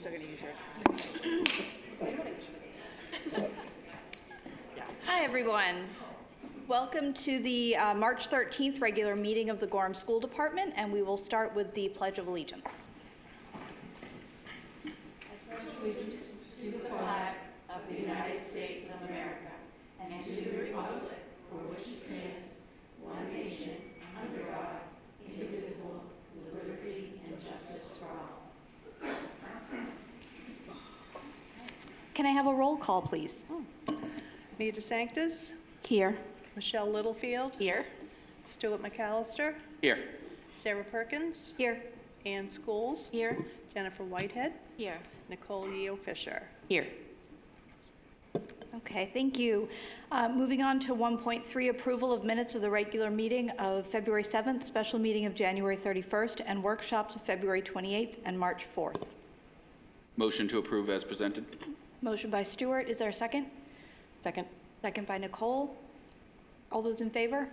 still going to use yours. Hi, everyone. Welcome to the March 13th regular meeting of the Gorham School Department, and we will start with the Pledge of Allegiance. I pledge allegiance to the flag of the United States of America and to the republic for which it stands, one nation, under God, indivisible, with liberty and justice for all. Can I have a roll call, please? Mia DeSanctis, Here. Michelle Littlefield, Here. Stuart McAllister, Here. Sarah Perkins, Here. Ann Scholes, Here. Jennifer Whitehead, Here. Nicole Yeo Fisher. Here. Okay, thank you. Moving on to 1.3, approval of minutes of the regular meeting of February 7th, special meeting of January 31st, and workshops of February 28th and March 4th. Motion to approve as presented. Motion by Stuart. Is there a second? Second. Second by Nicole. All those in favor?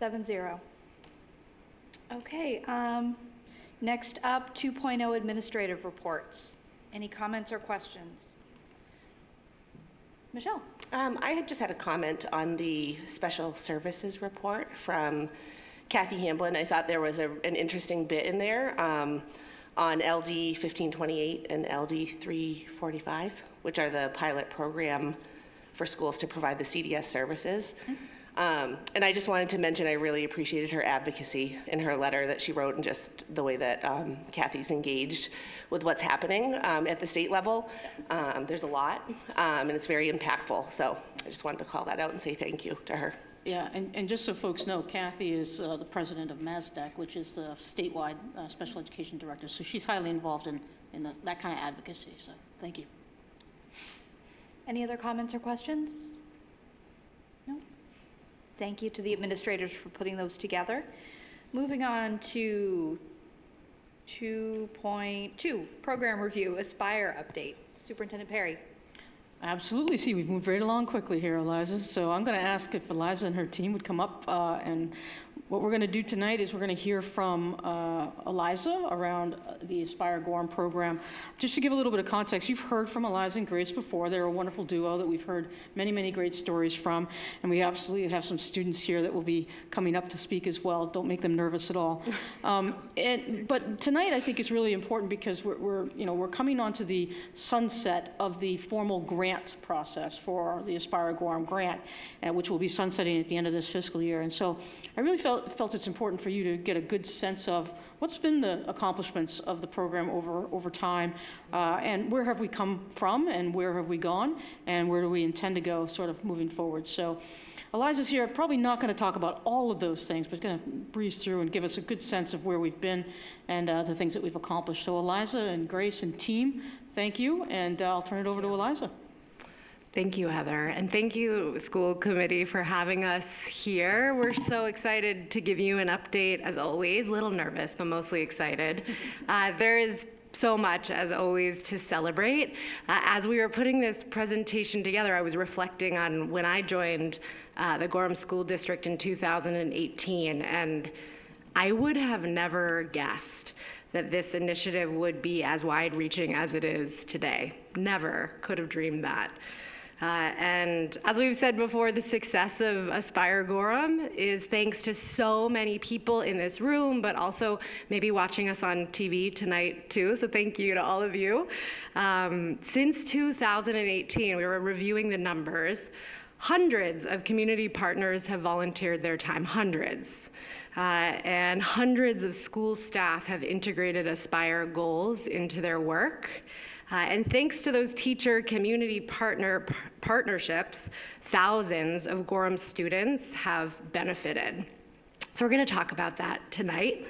7-0. Okay, next up, 2.0 administrative reports. Any comments or questions? Michelle. I had just had a comment on the special services report from Kathy Hamblin. I thought there was an interesting bit in there on LD 1528 and LD 345, which are the pilot program for schools to provide the CDS services. And I just wanted to mention I really appreciated her advocacy in her letter that she wrote, and just the way that Kathy's engaged with what's happening at the state level. There's a lot, and it's very impactful. So I just wanted to call that out and say thank you to her. Yeah, and just so folks know, Kathy is the president of MASDEC, which is the statewide special education director. So she's highly involved in that kind of advocacy. So thank you. Any other comments or questions? No? Thank you to the administrators for putting those together. Moving on to 2.2, program review, Aspire update. Superintendent Perry. Absolutely. See, we've moved right along quickly here, Eliza. So I'm going to ask if Eliza and her team would come up, and what we're going to do tonight is we're going to hear from Eliza around the Aspire Gorham program. Just to give a little bit of context, you've heard from Eliza and Grace before. They're a wonderful duo that we've heard many, many great stories from, and we absolutely have some students here that will be coming up to speak as well. Don't make them nervous at all. But tonight I think is really important because we're coming onto the sunset of the formal grant process for the Aspire Gorham grant, which will be sunsetting at the end of this fiscal year. And so I really felt it's important for you to get a good sense of what's been the accomplishments of the program over time, and where have we come from, and where have we gone, and where do we intend to go sort of moving forward. So Eliza's here, probably not going to talk about all of those things, but going to breeze through and give us a good sense of where we've been and the things that we've accomplished. So Eliza and Grace and team, thank you, and I'll turn it over to Eliza. Thank you, Heather, and thank you, school committee, for having us here. We're so excited to give you an update, as always. A little nervous, but mostly excited. There is so much, as always, to celebrate. As we were putting this presentation together, I was reflecting on when I joined the Gorham School District in 2018, and I would have never guessed that this initiative would be as wide-reaching as it is today. Never could have dreamed that. And as we've said before, the success of Aspire Gorham is thanks to so many people in this room, but also maybe watching us on TV tonight too, so thank you to all of you. Since 2018, we were reviewing the numbers. Hundreds of community partners have volunteered their time, hundreds. And hundreds of school staff have integrated Aspire goals into their work. And thanks to those teacher community partnerships, thousands of Gorham students have benefited. So we're going to talk about that tonight.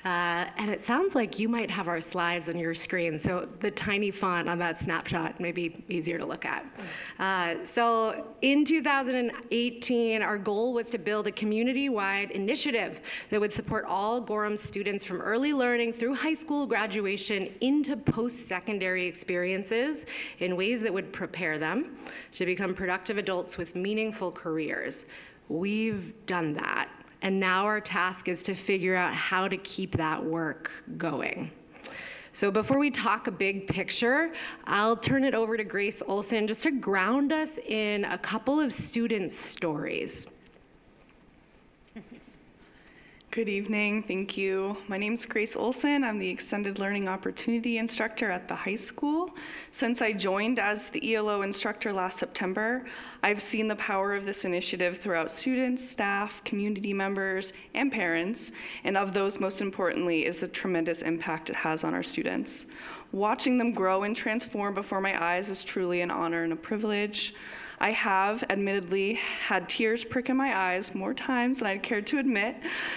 And it sounds like you might have our slides on your screen, so the tiny font on that snapshot may be easier to look at. So in 2018, our goal was to build a community-wide initiative that would support all Gorham students from early learning through high school graduation into post-secondary experiences in ways that would prepare them to become productive adults with meaningful careers. We've done that. And now our task is to figure out how to keep that work going. So before we talk a big picture, I'll turn it over to Grace Olson just to ground us in a couple of students' stories. Good evening, thank you. My name is Grace Olson. I'm the Extended Learning Opportunity Instructor at the high school. Since I joined as the ELO instructor last September, I've seen the power of this initiative throughout students, staff, community members, and parents, and of those, most importantly, is the tremendous impact it has on our students. Watching them grow and transform before my eyes is truly an honor and a privilege. I have, admittedly, had tears prick in my eyes more times than I'd cared to admit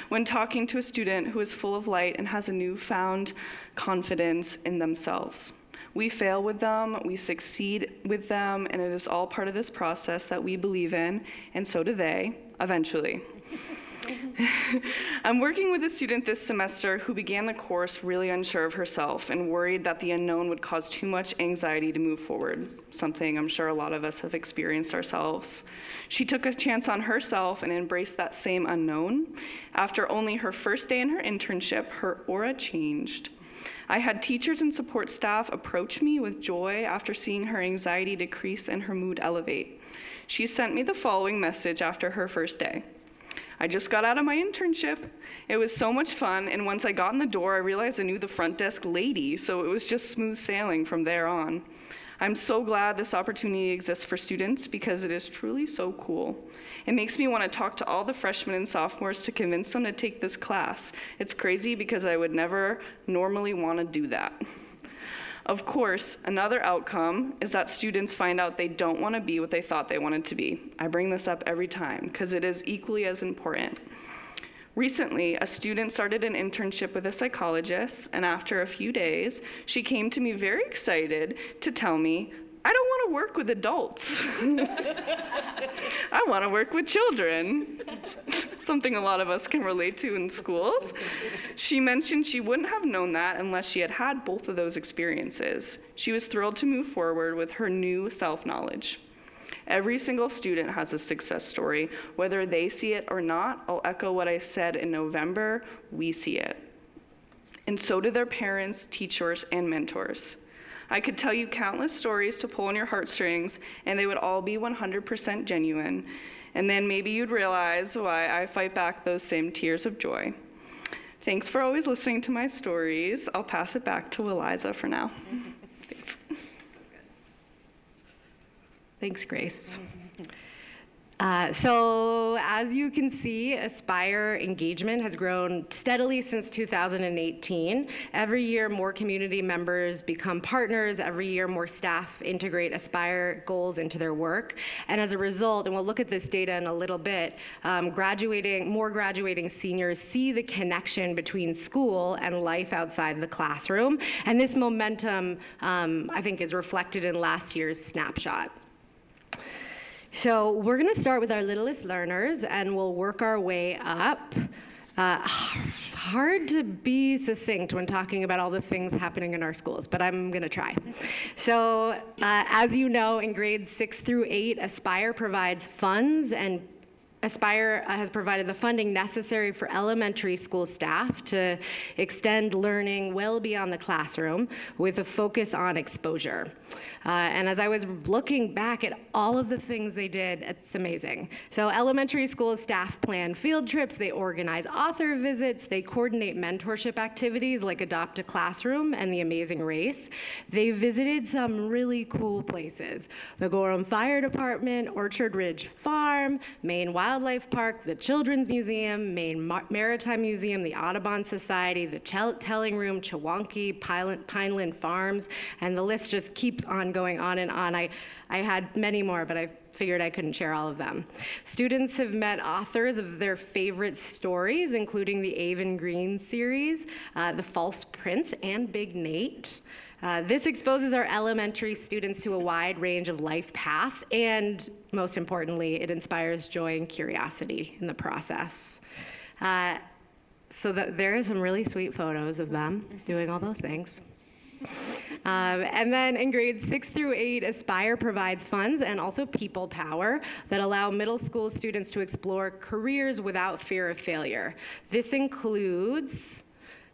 when talking to a student who is full of light and has a newfound confidence in themselves. We fail with them, we succeed with them, and it is all part of this process that we believe in, and so do they, eventually. I'm working with a student this semester who began the course really unsure of herself and worried that the unknown would cause too much anxiety to move forward, something I'm sure a lot of us have experienced ourselves. She took a chance on herself and embraced that same unknown. After only her first day in her internship, her aura changed. I had teachers and support staff approach me with joy after seeing her anxiety decrease and her mood elevate. She sent me the following message after her first day. I just got out of my internship. It was so much fun, and once I got in the door, I realized I knew the front desk lady, so it was just smooth sailing from there on. I'm so glad this opportunity exists for students because it is truly so cool. It makes me want to talk to all the freshmen and sophomores to convince them to take this class. It's crazy because I would never normally want to do that. Of course, another outcome is that students find out they don't want to be what they thought they wanted to be. I bring this up every time because it is equally as important. Recently, a student started an internship with a psychologist, and after a few days, she came to me very excited to tell me, I don't want to work with adults. I want to work with children. Something a lot of us can relate to in schools. She mentioned she wouldn't have known that unless she had had both of those experiences. She was thrilled to move forward with her new self-knowledge. Every single student has a success story. Whether they see it or not, I'll echo what I said in November, we see it. And so do their parents, teachers, and mentors. I could tell you countless stories to pull on your heartstrings, and they would all be 100% genuine. And then maybe you'd realize why I fight back those same tears of joy. Thanks for always listening to my stories. I'll pass it back to Eliza for now. Thanks. Thanks, Grace. So as you can see, Aspire engagement has grown steadily since 2018. Every year, more community members become partners. Every year, more staff integrate Aspire goals into their work. And as a result, and we'll look at this data in a little bit, more graduating seniors see the connection between school and life outside the classroom. And this momentum, I think, is reflected in last year's snapshot. So we're going to start with our littlest learners, and we'll work our way up. Hard to be succinct when talking about all the things happening in our schools, but I'm going to try. So as you know, in grades 6 through 8, Aspire provides funds, and Aspire has provided the funding necessary for elementary school staff to extend learning well beyond the classroom with a focus on exposure. And as I was looking back at all of the things they did, it's amazing. So elementary school staff plan field trips, they organize author visits, they coordinate mentorship activities like Adopt a Classroom and The Amazing Race. They visited some really cool places: the Gorham Fire Department, Orchard Ridge Farm, Maine Wildlife Park, the Children's Museum, Maine Maritime Museum, the Audubon Society, the Telling Room, Chewonki, Pineland Farms, and the list just keeps on going on and on. I had many more, but I figured I couldn't share all of them. Students have met authors of their favorite stories, including the Avon Green series, The False Prince, and Big Nate. This exposes our elementary students to a wide range of life paths, and most importantly, it inspires joy and curiosity in the process. So there are some really sweet photos of them doing all those things. And then in grades 6 through 8, Aspire provides funds and also people power that allow middle school students to explore careers without fear of failure. This includes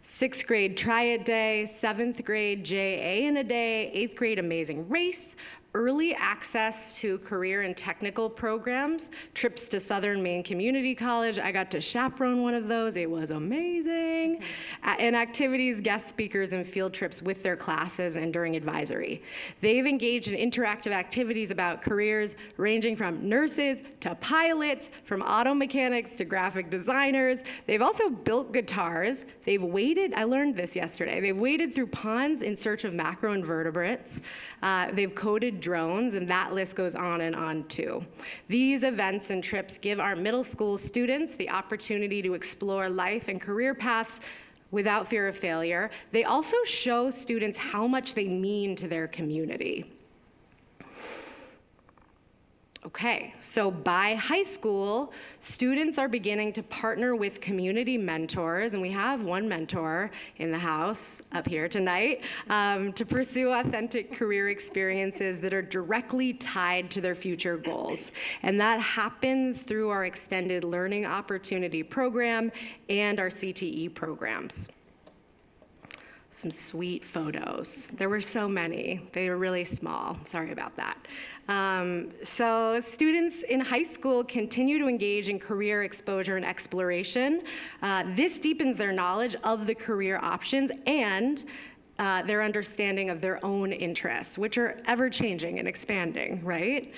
6th grade Try It Day, 7th grade JA in a Day, 8th grade Amazing Race, early access to career and technical programs, trips to Southern Maine Community College. I got to chaperone one of those. It was amazing. And activities, guest speakers, and field trips with their classes and during advisory. They've engaged in interactive activities about careers ranging from nurses to pilots, from auto mechanics to graphic designers. They've also built guitars. They've waded, I learned this yesterday, they've waded through ponds in search of macroinvertebrates. They've coded drones, and that list goes on and on too. These events and trips give our middle school students the opportunity to explore life and career paths without fear of failure. They also show students how much they mean to their community. Okay, so by high school, students are beginning to partner with community mentors, and we have one mentor in the house up here tonight, to pursue authentic career experiences that are directly tied to their future goals. And that happens through our Extended Learning Opportunity Program and our CTE programs. Some sweet photos. There were so many. They were really small. Sorry about that. So students in high school continue to engage in career exposure and exploration. This deepens their knowledge of the career options and their understanding of their own interests, which are ever-changing and expanding, right?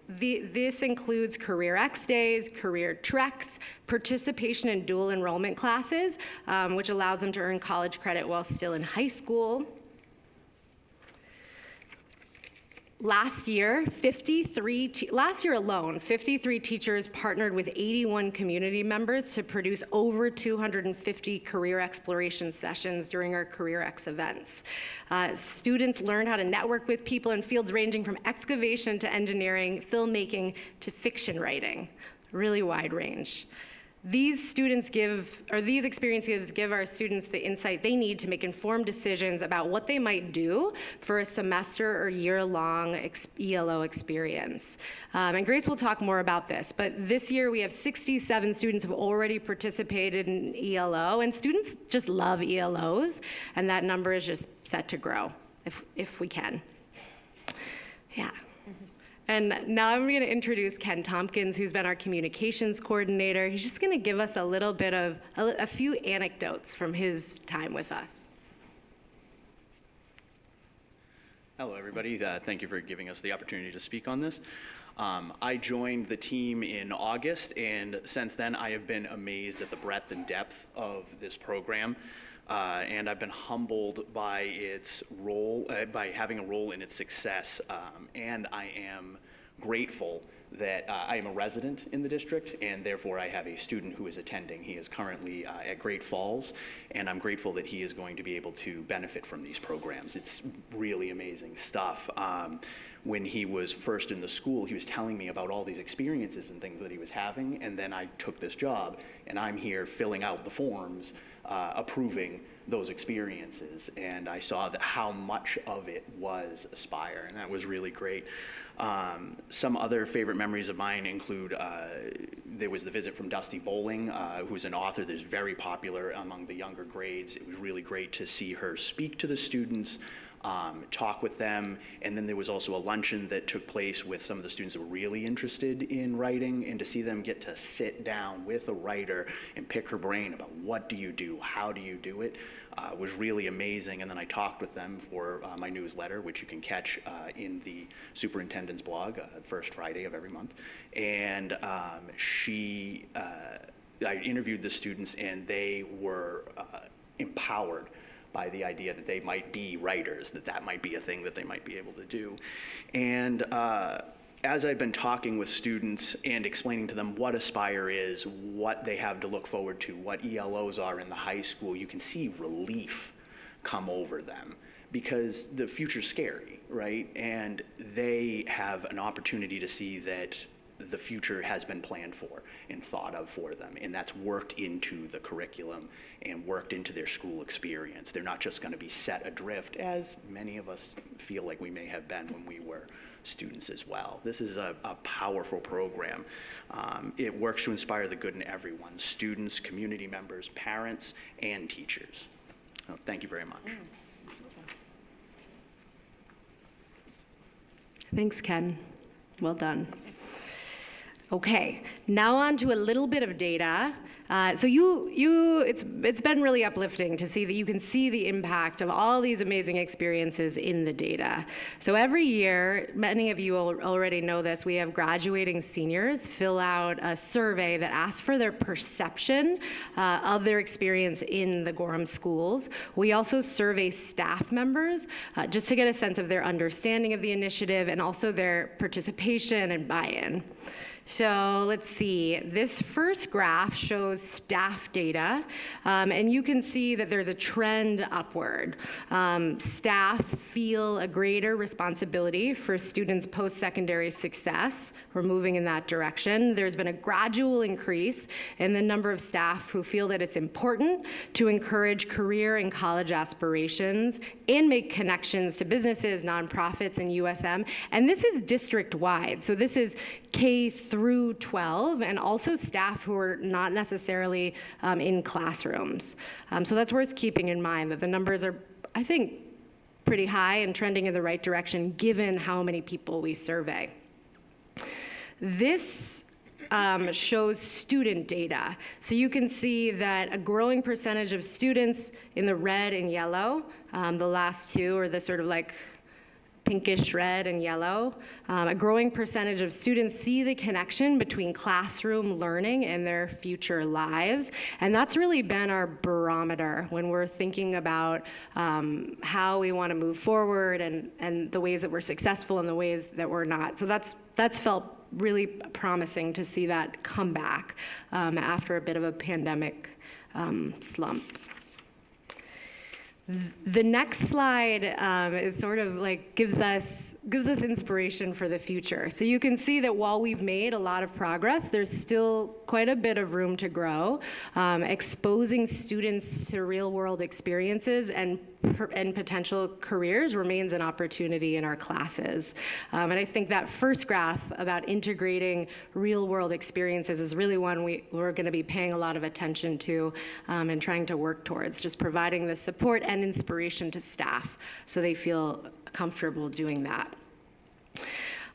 This includes Career X days, career treks, participation in dual enrollment classes, which allows them to earn college credit while still in high school. Last year alone, 53 teachers partnered with 81 community members to produce over 250 career exploration sessions during our Career X events. Students learned how to network with people in fields ranging from excavation to engineering, filmmaking to fiction writing, really wide range. These experiences give our students the insight they need to make informed decisions about what they might do for a semester or year-long ELO experience. And Grace will talk more about this, but this year we have 67 students who have already participated in ELO, and students just love ELOs, and that number is just set to grow if we can. Yeah. And now I'm going to introduce Ken Tompkins, who's been our communications coordinator. He's just going to give us a little bit of a few anecdotes from his time with us. Hello, everybody. Thank you for giving us the opportunity to speak on this. I joined the team in August, and since then I have been amazed at the breadth and depth of this program. And I've been humbled by its role, by having a role in its success. And I am grateful that I am a resident in the district, and therefore I have a student who is attending. He is currently at Great Falls, and I'm grateful that he is going to be able to benefit from these programs. It's really amazing stuff. When he was first in the school, he was telling me about all these experiences and things that he was having, and then I took this job, and I'm here filling out the forms, approving those experiences, and I saw that how much of it was Aspire, and that was really great. Some other favorite memories of mine include there was the visit from Dusty Bowling, who's an author that's very popular among the younger grades. It was really great to see her speak to the students, talk with them, and then there was also a luncheon that took place with some of the students that were really interested in writing, and to see them get to sit down with a writer and pick her brain about what do you do, how do you do it, was really amazing. And then I talked with them for my newsletter, which you can catch in the superintendent's blog, first Friday of every month. And I interviewed the students, and they were empowered by the idea that they might be writers, that might be a thing that they might be able to do. And as I've been talking with students and explaining to them what Aspire is, what they have to look forward to, what ELOs are in the high school, you can see relief come over them, because the future's scary, right? And they have an opportunity to see that the future has been planned for and thought of for them, and that's worked into the curriculum and worked into their school experience. They're not just going to be set adrift, as many of us feel like we may have been when we were students as well. This is a powerful program. It works to inspire the good in everyone, students, community members, parents, and teachers. So thank you very much. Thanks, Ken. Well done. Okay, now on to a little bit of data. It's been really uplifting to see that you can see the impact of all these amazing experiences in the data. So every year, many of you already know this, we have graduating seniors fill out a survey that asks for their perception of their experience in the Gorham schools. We also survey staff members just to get a sense of their understanding of the initiative and also their participation and buy-in. So let's see, this first graph shows staff data, and you can see that there's a trend upward. Staff feel a greater responsibility for students' post-secondary success. We're moving in that direction. There's been a gradual increase in the number of staff who feel that it's important to encourage career and college aspirations and make connections to businesses, nonprofits, and USM. And this is district-wide, so this is K through 12, and also staff who are not necessarily in classrooms. So that's worth keeping in mind, that the numbers are, I think, pretty high and trending in the right direction given how many people we survey. This shows student data. So you can see that a growing percentage of students in the red and yellow, the last two are the sort of like pinkish red and yellow. A growing percentage of students see the connection between classroom learning and their future lives. And that's really been our barometer when we're thinking about how we want to move forward and the ways that we're successful and the ways that we're not. So that's felt really promising to see that come back after a bit of a pandemic slump. The next slide is sort of like gives us inspiration for the future. So you can see that while we've made a lot of progress, there's still quite a bit of room to grow. Exposing students to real-world experiences and potential careers remains an opportunity in our classes. And I think that first graph about integrating real-world experiences is really one we're going to be paying a lot of attention to and trying to work towards, just providing the support and inspiration to staff so they feel comfortable doing that.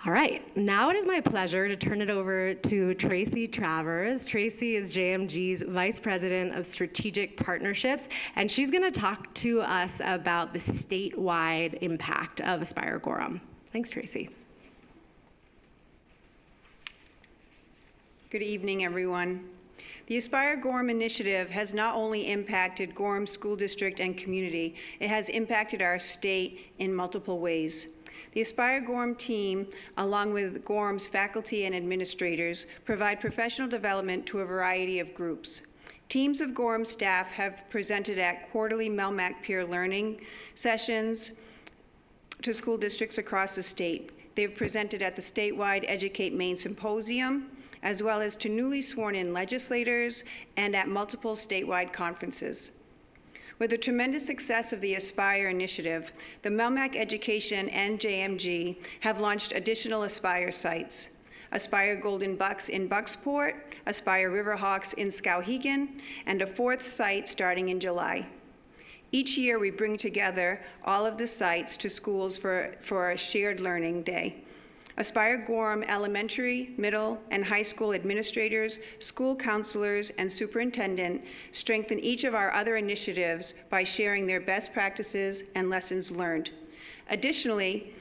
All right, now it is my pleasure to turn it over to Tracy Travers. Tracy is JMG's Vice President of Strategic Partnerships, and she's going to talk to us about the statewide impact of Aspire Gorham. Thanks, Tracy. Good evening, everyone. The Aspire Gorham initiative has not only impacted Gorham School District and community, it has impacted our state in multiple ways. The Aspire Gorham team, along with Gorham's faculty and administrators, provide professional development to a variety of groups. Teams of Gorham staff have presented at quarterly MELMAC peer learning sessions to school districts across the state. They've presented at the statewide Educate Maine Symposium, as well as to newly sworn-in legislators and at multiple statewide conferences. With the tremendous success of the Aspire initiative, the MELMAC Education and JMG have launched additional Aspire sites. Aspire Golden Bucks in Bucksport, Aspire Riverhawks in Skowhegan, and a fourth site starting in July. Each year we bring together all of the sites to schools for a shared learning day. Aspire Gorham elementary, middle, and high school administrators, school counselors, and superintendent strengthen each of our other initiatives by sharing their best practices and lessons learned. Additionally,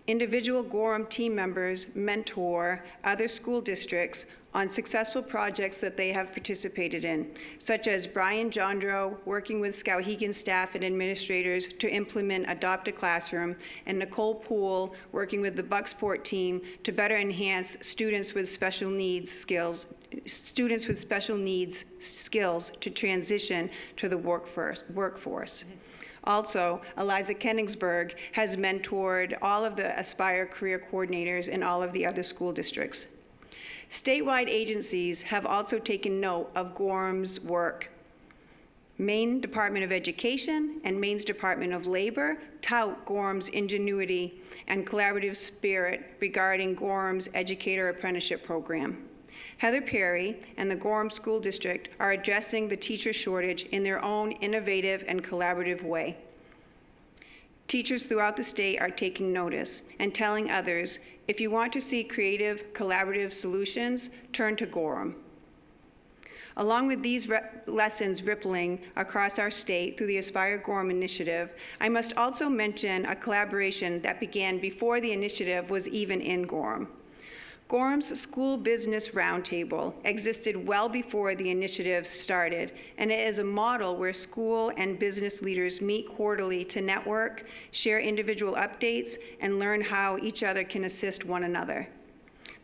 individual Gorham team members mentor other school districts on successful projects that they have participated in, such as Brian Jondro working with Skowhegan staff and administrators to implement Adopt a Classroom, and Nicole Poole working with the Bucksport team to better enhance students with special needs skills to transition to the workforce. Also, Eliza Kenningsberg has mentored all of the Aspire career coordinators in all of the other school districts. Statewide agencies have also taken note of Gorham's work. Maine Department of Education and Maine's Department of Labor tout Gorham's ingenuity and collaborative spirit regarding Gorham's Educator Apprenticeship Program. Heather Perry and the Gorham School District are addressing the teacher shortage in their own innovative and collaborative way. Teachers throughout the state are taking notice and telling others, if you want to see creative, collaborative solutions, turn to Gorham. Along with these lessons rippling across our state through the Aspire Gorham initiative, I must also mention a collaboration that began before the initiative was even in Gorham. Gorham's School Business Roundtable existed well before the initiative started, and it is a model where school and business leaders meet quarterly to network, share individual updates, and learn how each other can assist one another.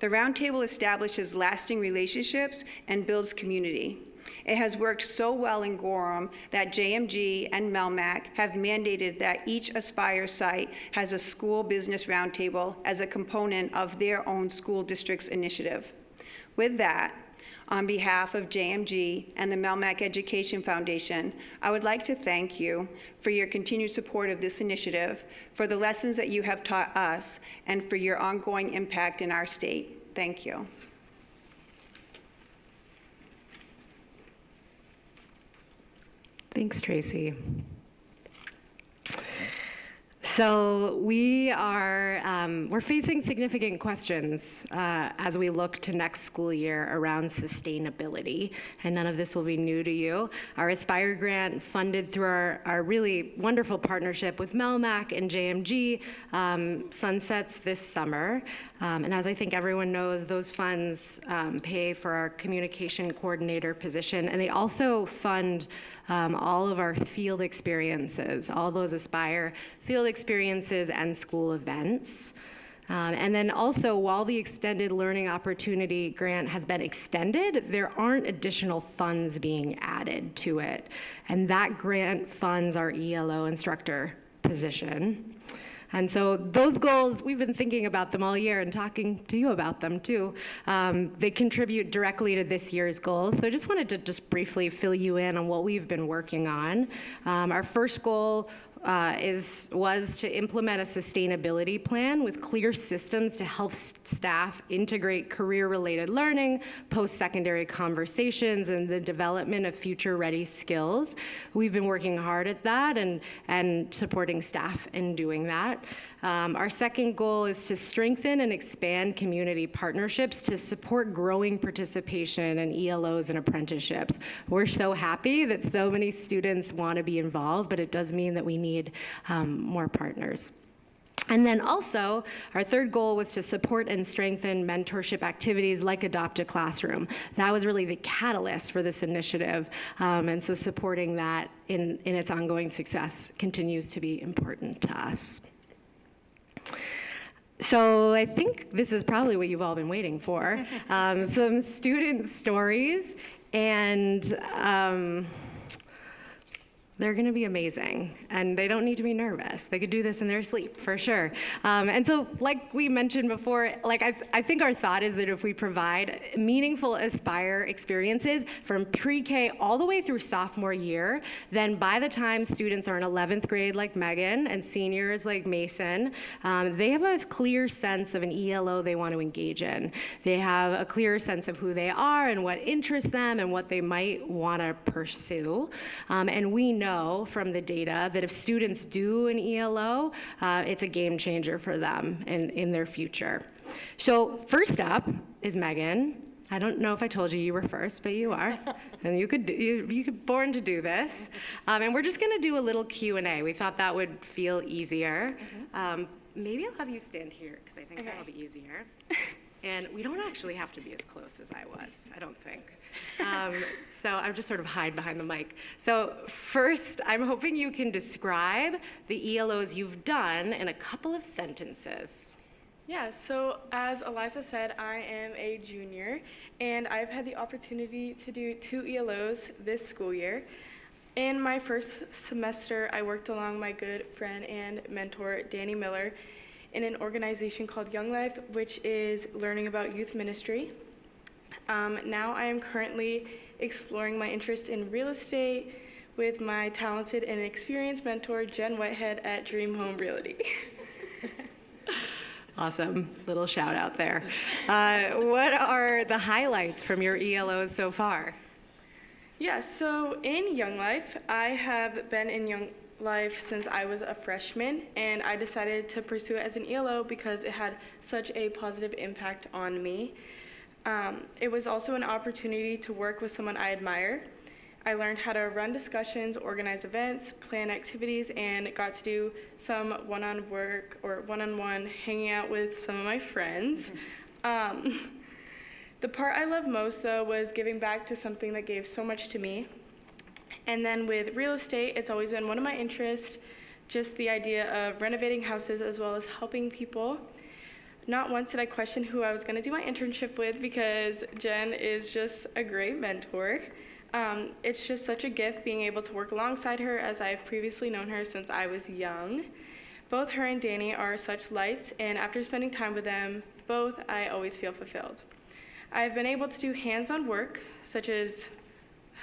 The roundtable establishes lasting relationships and builds community. It has worked so well in Gorham that JMG and Melmac have mandated that each Aspire site has a school business roundtable as a component of their own school district's initiative. With that, on behalf of JMG and the Melmac Education Foundation, I would like to thank you for your continued support of this initiative, for the lessons that you have taught us, and for your ongoing impact in our state. Thank you. Thanks, Tracy. So we're facing significant questions as we look to next school year around sustainability, and none of this will be new to you. Our Aspire grant, funded through our really wonderful partnership with Melmac and JMG, sunsets this summer. And as I think everyone knows, those funds pay for our communication coordinator position, and they also fund all of our field experiences, all those Aspire field experiences and school events. And then also, while the Extended Learning Opportunity Grant has been extended, there aren't additional funds being added to it. And that grant funds our ELO instructor position. And so those goals, we've been thinking about them all year and talking to you about them too. They contribute directly to this year's goals. So I just wanted to just briefly fill you in on what we've been working on. Our first goal was to implement a sustainability plan with clear systems to help staff integrate career-related learning, post-secondary conversations, and the development of future-ready skills. We've been working hard at that and supporting staff in doing that. Our second goal is to strengthen and expand community partnerships to support growing participation in ELOs and apprenticeships. We're so happy that so many students want to be involved, but it does mean that we need more partners. And then also, our third goal was to support and strengthen mentorship activities like Adopt a Classroom. That was really the catalyst for this initiative, and so supporting that in its ongoing success continues to be important to us. So I think this is probably what you've all been waiting for, some student stories, and they're going to be amazing, and they don't need to be nervous. They could do this in their sleep, for sure. And so, like we mentioned before, I think our thought is that if we provide meaningful Aspire experiences from pre-K all the way through sophomore year, then by the time students are in 11th grade like Megan and seniors like Mason, they have a clear sense of an ELO they want to engage in. They have a clear sense of who they are and what interests them and what they might want to pursue. And we know from the data that if students do an ELO, it's a game changer for them in their future. So first up is Megan. I don't know if I told you were first, but you are, and you could born to do this. And we're just going to do a little Q&A. We thought that would feel easier. Maybe I'll have you stand here because I think that'll be easier. And we don't actually have to be as close as I was, I don't think. So I'll just sort of hide behind the mic. So first, I'm hoping you can describe the ELOs you've done in a couple of sentences. Yeah, so as Eliza said, I am a junior, and I've had the opportunity to do 2 ELOs this school year. In my first semester, I worked along my good friend and mentor, Danny Miller, in an organization called Young Life, which is learning about youth ministry. Now I am currently exploring my interest in real estate with my talented and experienced mentor, Jen Whitehead at Dream Home Realty. Awesome. Little shout out there. What are the highlights from your ELOs so far? Yeah, so in Young Life, I have been in Young Life since I was a freshman, and I decided to pursue it as an ELO because it had such a positive impact on me. It was also an opportunity to work with someone I admire. I learned how to run discussions, organize events, plan activities, and got to do some one-on-one hanging out with some of my friends. The part I love most, though, was giving back to something that gave so much to me. And then with real estate, it's always been one of my interests, just the idea of renovating houses as well as helping people. Not once did I question who I was going to do my internship with because Jen is just a great mentor. It's just such a gift being able to work alongside her, as I've previously known her since I was young. Both her and Danny are such lights, and after spending time with them both, I always feel fulfilled. I've been able to do hands-on work, such as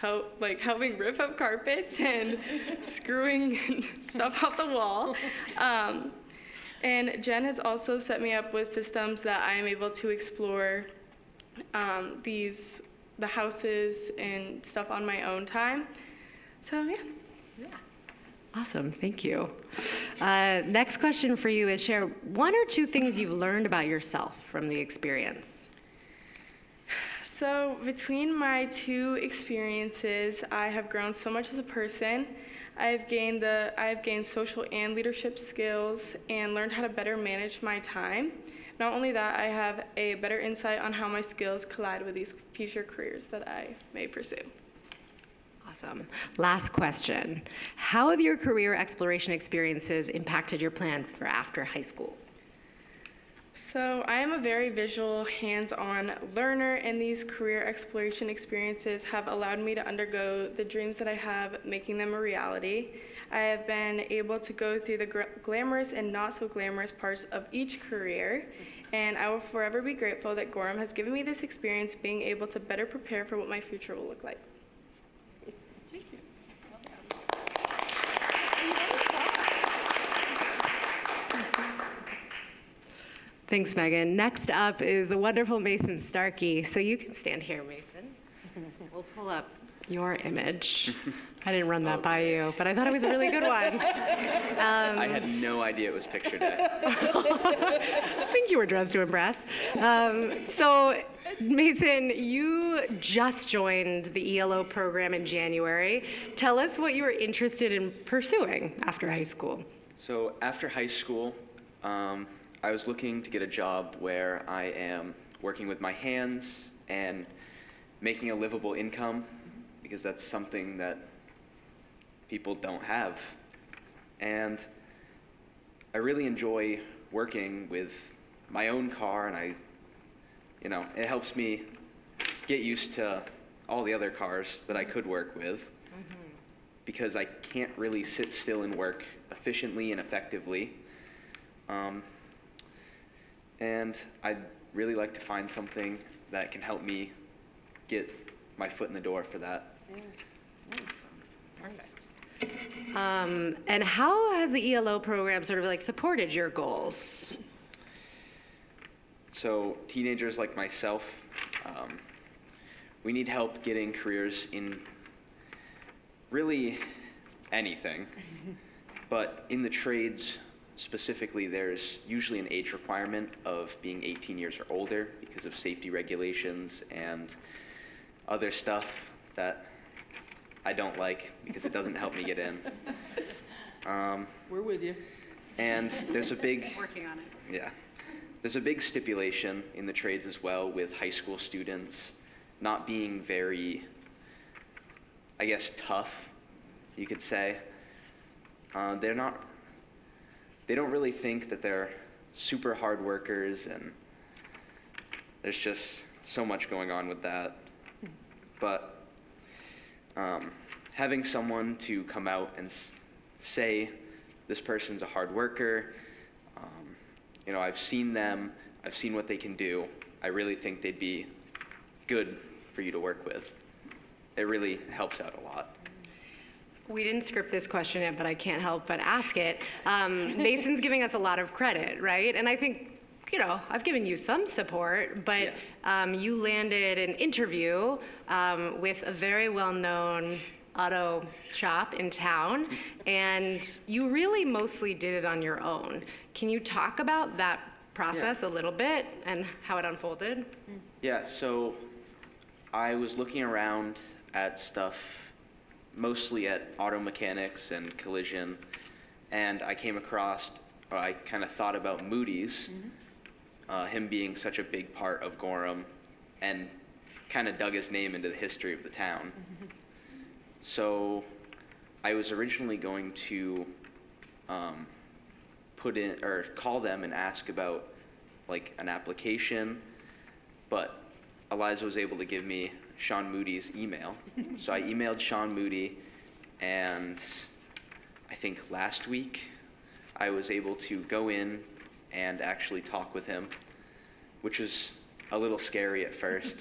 helping rip up carpets and screwing stuff out the wall. And Jen has also set me up with systems that I am able to explore the houses and stuff on my own time. So yeah. Awesome, thank you. Next question for you is share one or two things you've learned about yourself from the experience. So between my two experiences, I have grown so much as a person. I've gained social and leadership skills and learned how to better manage my time. Not only that, I have a better insight on how my skills collide with these future careers that I may pursue. Awesome. Last question. How have your career exploration experiences impacted your plan for after high school? So I am a very visual, hands-on learner, and these career exploration experiences have allowed me to undergo the dreams that I have, making them a reality. I have been able to go through the glamorous and not so glamorous parts of each career, and I will forever be grateful that Gorham has given me this experience, being able to better prepare for what my future will look like. Thanks, Megan. Next up is the wonderful Mason Starkey. So you can stand here, Mason. We'll pull up your image. I didn't run that by you, but I thought it was a really good one. I had no idea it was picture day. I think you were dressed to impress. So, Mason, you just joined the ELO program in January. Tell us what you were interested in pursuing after high school. So after high school, I was looking to get a job where I am working with my hands and making a livable income, because that's something that people don't have. And I really enjoy working with my own car, and it helps me get used to all the other cars that I could work with, because I can't really sit still and work efficiently and effectively. And I'd really like to find something that can help me get my foot in the door for that. And how has the ELO program sort of supported your goals? So teenagers like myself, we need help getting careers in really anything, but in the trades specifically, there's usually an age requirement of being 18 years or older because of safety regulations and other stuff that I don't like because it doesn't help me get in. We're with you. And there's a big... Working on it. Yeah. There's a big stipulation in the trades as well with high school students not being very, I guess, tough, you could say. They don't really think that they're super hard workers, and there's just so much going on with that. But having someone to come out and say, this person's a hard worker, I've seen them, I've seen what they can do, I really think they'd be good for you to work with. It really helps out a lot. We didn't script this question yet, but I can't help but ask it. Mason's giving us a lot of credit, right? And I think, you know, I've given you some support, but you landed an interview with a very well-known auto shop in town, and you really mostly did it on your own. Can you talk about that process a little bit and how it unfolded? Yeah, so I was looking around at stuff, mostly at auto mechanics and collision, and I came across, or I kind of thought about Moody's, him being such a big part of Gorham, and kind of dug his name into the history of the town. So I was originally going to put in, or call them and ask about like an application, but Eliza was able to give me Sean Moody's email. So I emailed Sean Moody, and I think last week I was able to go in and actually talk with him, which was a little scary at first,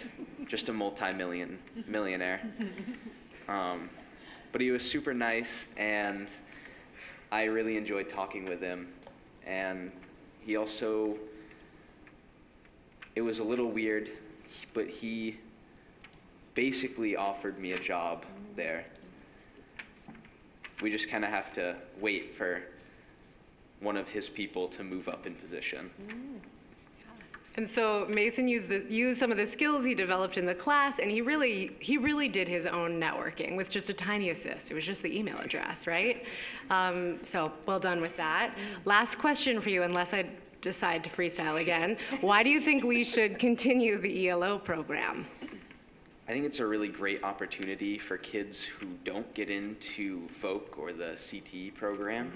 just a millionaire. But he was super nice, and I really enjoyed talking with him. And he also, it was a little weird, but he basically offered me a job there. We just kind of have to wait for one of his people to move up in position. And so Mason used some of the skills he developed in the class, and he really did his own networking with just a tiny assist. It was just the email address, right? So well done with that. Last question for you, unless I decide to freestyle again. Why do you think we should continue the ELO program? I think it's a really great opportunity for kids who don't get into VOC or the CTE program,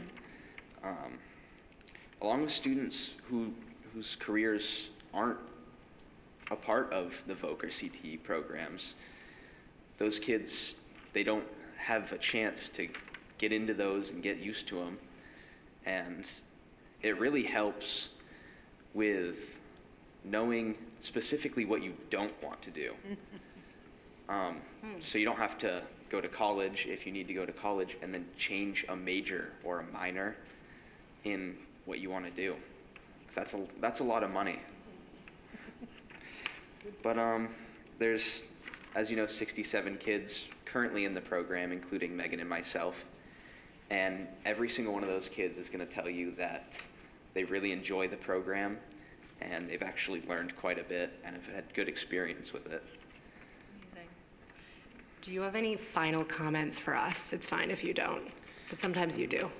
along with students whose careers aren't a part of the VOC or CTE programs. Those kids, they don't have a chance to get into those and get used to them. And it really helps with knowing specifically what you don't want to do. So you don't have to go to college if you need to go to college and then change a major or a minor in what you want to do. 'Cause that's a lot of money. But there's, as you know, 67 kids currently in the program, including Megan and myself. And every single one of those kids is going to tell you that they really enjoy the program, and they've actually learned quite a bit and have had good experience with it. Amazing. Do you have any final comments for us? It's fine if you don't, but sometimes you do.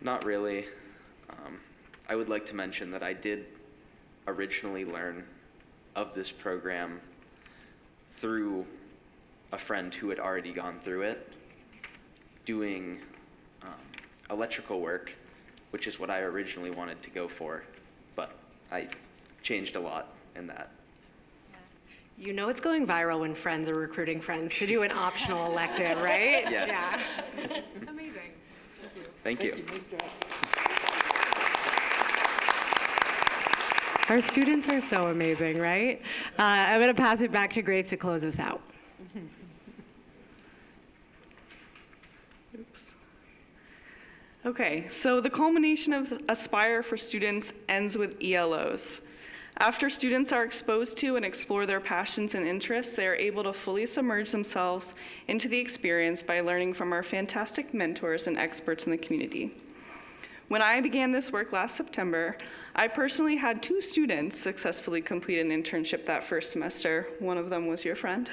Not really. I would like to mention that I did originally learn of this program through a friend who had already gone through it, doing electrical work, which is what I originally wanted to go for, but I changed a lot in that. You know it's going viral when friends are recruiting friends to do an optional elective, right? Yes. Yeah. Amazing. Thank you. Our students are so amazing, right? I'm going to pass it back to Grace to close us out. Oops. Okay, so the culmination of Aspire for students ends with ELOs. After students are exposed to and explore their passions and interests, they are able to fully submerge themselves into the experience by learning from our fantastic mentors and experts in the community. When I began this work last September, I personally had 2 students successfully complete an internship that first semester. One of them was your friend.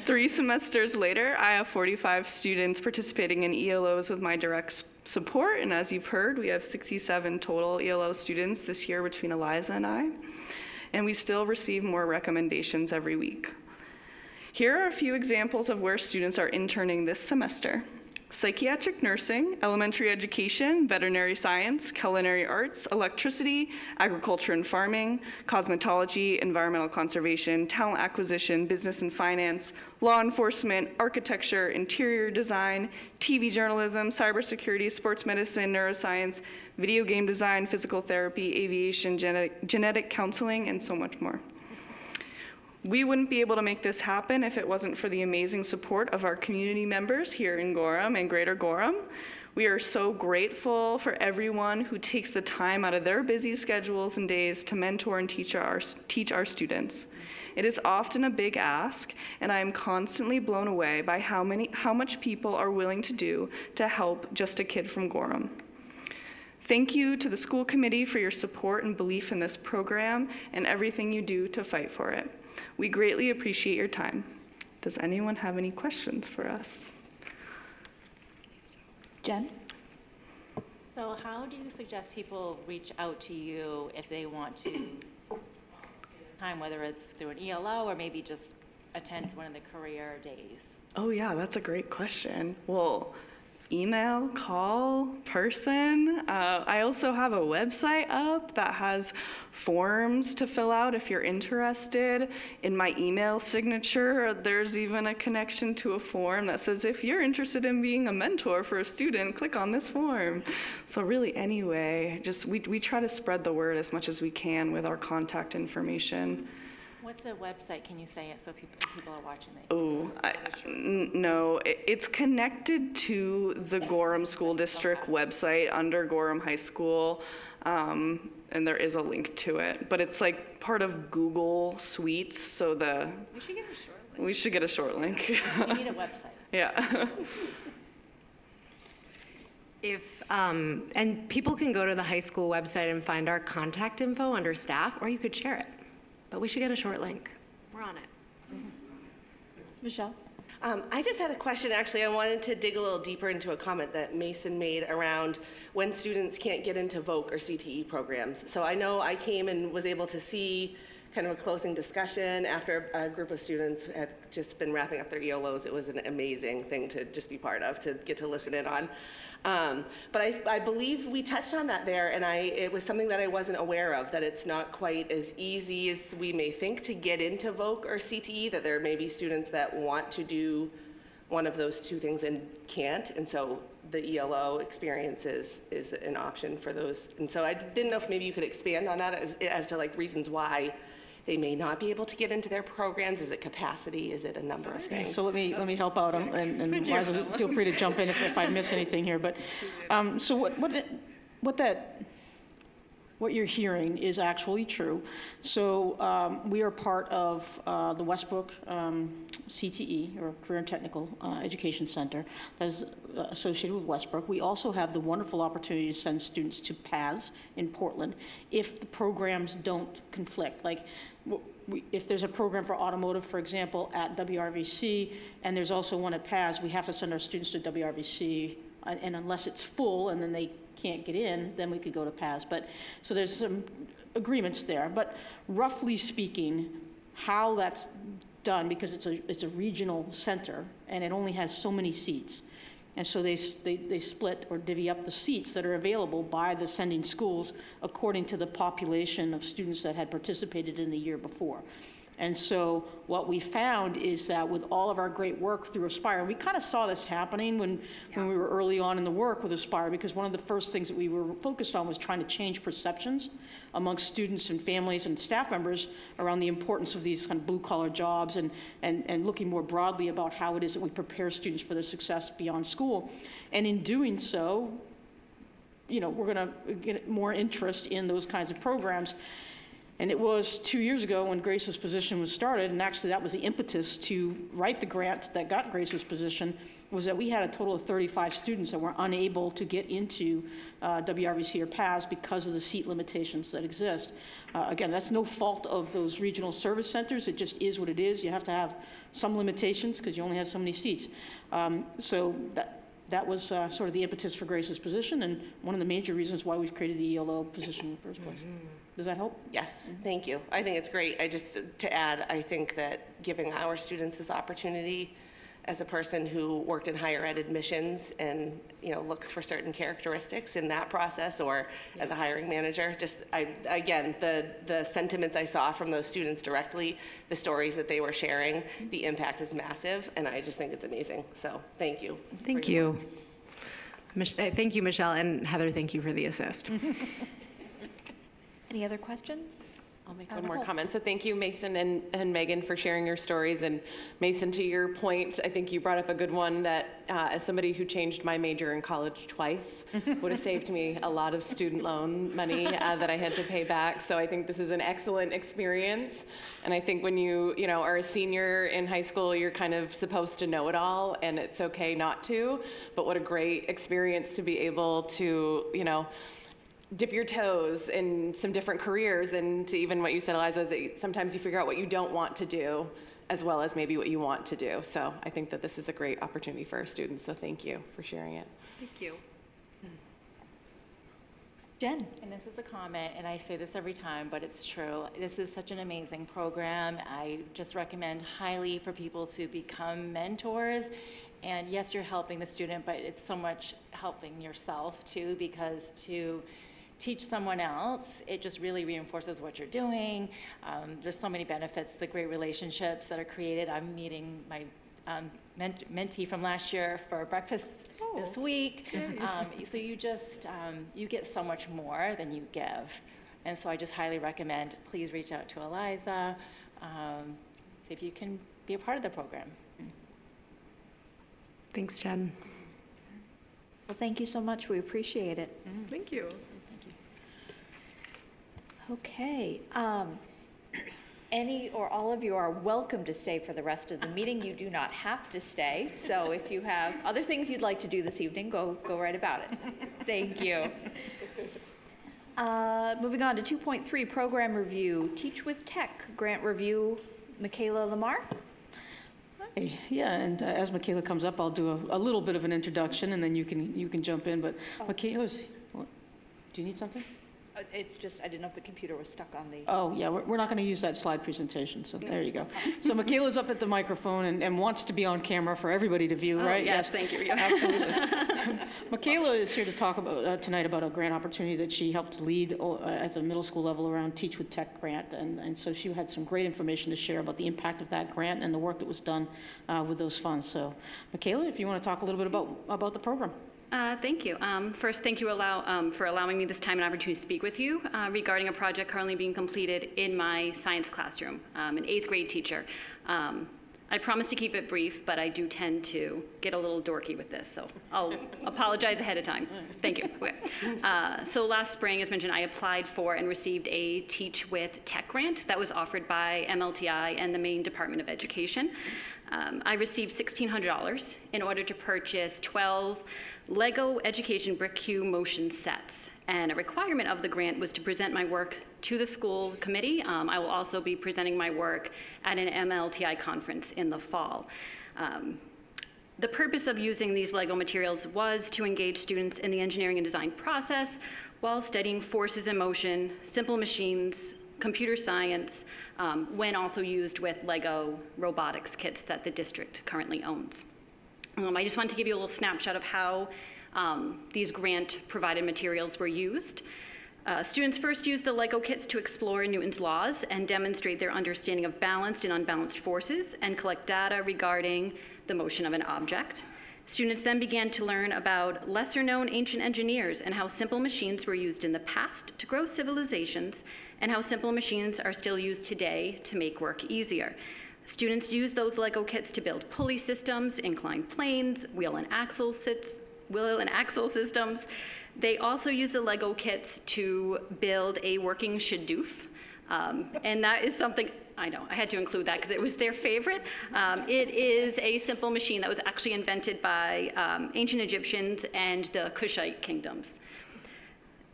3 semesters later, I have 45 students participating in ELOs with my direct support, and as you've heard, we have 67 total ELO students this year between Eliza and I, and we still receive more recommendations every week. Here are a few examples of where students are interning this semester. Psychiatric nursing, elementary education, veterinary science, culinary arts, electricity, agriculture and farming, cosmetology, environmental conservation, talent acquisition, business and finance, law enforcement, architecture, interior design, TV journalism, cybersecurity, sports medicine, neuroscience, video game design, physical therapy, aviation, genetic counseling, and so much more. We wouldn't be able to make this happen if it wasn't for the amazing support of our community members here in Gorham and Greater Gorham. We are so grateful for everyone who takes the time out of their busy schedules and days to mentor and teach our students. It is often a big ask, and I am constantly blown away by how much people are willing to do to help just a kid from Gorham. Thank you to the school committee for your support and belief in this program and everything you do to fight for it. We greatly appreciate your time. Does anyone have any questions for us? Jen? So how do you suggest people reach out to you if they want to time, whether it's through an ELO or maybe just attend one of the career days? Oh yeah, that's a great question. Well, email, call, person. I also have a website up that has forms to fill out if you're interested. In my email signature, there's even a connection to a form that says, if you're interested in being a mentor for a student, click on this form. So really anyway, just we try to spread the word as much as we can with our contact information. What's the website? Can you say it so people are watching it? Oh, no, it's connected to the Gorham School District website under Gorham High School, and there is a link to it. But it's like part of Google Suites, so We should get a short link. we should get a short link. We need a website. Yeah. And people can go to the high school website and find our contact info under staff, or you could share it. But we should get a short link. We're on it. Michelle? I just had a question, actually. I wanted to dig a little deeper into a comment that Mason made around when students can't get into VOC or CTE programs. So I know I came and was able to see kind of a closing discussion after a group of students had just been wrapping up their ELOs. It was an amazing thing to just be part of, to get to listen in on. But I believe we touched on that there, and it was something that I wasn't aware of, that it's not quite as easy as we may think to get into VOC or CTE, that there may be students that want to do one of those two things and can't, and so the ELO experience is an option for those. And so I didn't know if maybe you could expand on that as to like reasons why they may not be able to get into their programs. Is it capacity? Is it a number of things? So let me help out, and Liza, feel free to jump in if I miss anything here. But so what you're hearing is actually true. So we are part of the Westbrook CTE, or Career and Technical Education Center, that is associated with Westbrook. We also have the wonderful opportunity to send students to PATHS in Portland if the programs don't conflict. Like, if there's a program for automotive, for example, at WRVC, and there's also one at PATHS, we have to send our students to WRVC, and unless it's full and then they can't get in, then we could go to PATHS. But so there's some agreements there. But roughly speaking, how that's done, because it's a regional center and it only has so many seats. And so they split or divvy up the seats that are available by the sending schools according to the population of students that had participated in the year before. And so what we found is that with all of our great work through Aspire, and we kind of saw this happening when we were early on in the work with Aspire, because one of the first things that we were focused on was trying to change perceptions amongst students and families and staff members around the importance of these kind of blue-collar jobs, and looking more broadly about how it is that we prepare students for their success beyond school. And in doing so, you know, we're going to get more interest in those kinds of programs. And it was 2 years ago when Grace's position was started, and actually that was the impetus to write the grant that got Grace's position, was that we had a total of 35 students that were unable to get into WRVC or PATHS because of the seat limitations that exist. Again, that's no fault of those regional service centers. It just is what it is. You have to have some limitations because you only have so many seats. So that was sort of the impetus for Grace's position, and one of the major reasons why we've created the ELO position in the first place. Does that help? Yes, thank you. I think it's great. To add, I think that giving our students this opportunity, as a person who worked in higher ed admissions and, you know, looks for certain characteristics in that process, or as a hiring manager, again, the sentiments I saw from those students directly, the stories that they were sharing, the impact is massive, and I just think it's amazing. So thank you. Thank you. Thank you, Michelle, and Heather, thank you for the assist. Any other questions? I'll make one more comment. So thank you, Mason and Megan, for sharing your stories. And Mason, to your point, I think you brought up a good one that as somebody who changed my major in college twice, would have saved me a lot of student loan money that I had to pay back. So I think this is an excellent experience. And I think when you are a senior in high school, you're kind of supposed to know it all, and it's okay not to. But what a great experience to be able to, dip your toes in some different careers, and to even what you said, Eliza, is that sometimes you figure out what you don't want to do as well as maybe what you want to do. So I think that this is a great opportunity for our students, so thank you for sharing it. Thank you. Jen? And this is a comment, and I say this every time, but it's true. This is such an amazing program. I just recommend highly for people to become mentors. And yes, you're helping the student, but it's so much helping yourself too, because to teach someone else, it just really reinforces what you're doing. There's so many benefits, the great relationships that are created. I'm meeting my mentee from last year for breakfast this week. So you just, you get so much more than you give. And so I just highly recommend, please reach out to Eliza, see if you can be a part of the program. Thanks, Jen. Well, thank you so much. We appreciate it. Thank you. Okay. Any or all of you are welcome to stay for the rest of the meeting. You do not have to stay. So if you have other things you'd like to do this evening, go right about it. Thank you. Moving on to 2.3, program review. Teach with Tech grant review. Michaela Lamar. Hi. Yeah, and as Michaela comes up, I'll do a little bit of an introduction, and then you can jump in. But Michaela's, do you need something? It's just, I didn't know if the computer was stuck on the... Oh, yeah, we're not going to use that slide presentation, so there you go. So Michaela's up at the microphone and wants to be on camera for everybody to view, right? Yes, thank you. Absolutely. Michaela is here to talk about tonight about a grant opportunity that she helped lead at the middle school level around Teach with Tech grant, and so she had some great information to share about the impact of that grant and the work that was done with those funds. So Michaela, if you want to talk a little bit about the program. Thank you. First, thank you for allowing me this time and opportunity to speak with you regarding a project currently being completed in my science classroom. An 8th grade teacher. I promise to keep it brief, but I do tend to get a little dorky with this, so I'll apologize ahead of time. Thank you. Okay. So last spring, as mentioned, I applied for and received a Teach with Tech grant that was offered by MLTI and the Maine Department of Education. I received $1,600 in order to purchase 12 Lego Education Brick Cube motion sets. And a requirement of the grant was to present my work to the school committee. I will also be presenting my work at an MLTI conference in the fall. The purpose of using these Lego materials was to engage students in the engineering and design process while studying forces in motion, simple machines, computer science, when also used with Lego robotics kits that the district currently owns. I just wanted to give you a little snapshot of how these grant-provided materials were used. Students first used the Lego kits to explore Newton's laws and demonstrate their understanding of balanced and unbalanced forces and collect data regarding the motion of an object. Students then began to learn about lesser-known ancient engineers and how simple machines were used in the past to grow civilizations and how simple machines are still used today to make work easier. Students used those Lego kits to build pulley systems, inclined planes, wheel and axle systems. They also used the Lego kits to build a working shadoof. And that is something, I know, I had to include that because it was their favorite. It is a simple machine that was actually invented by ancient Egyptians and the Kushite kingdoms.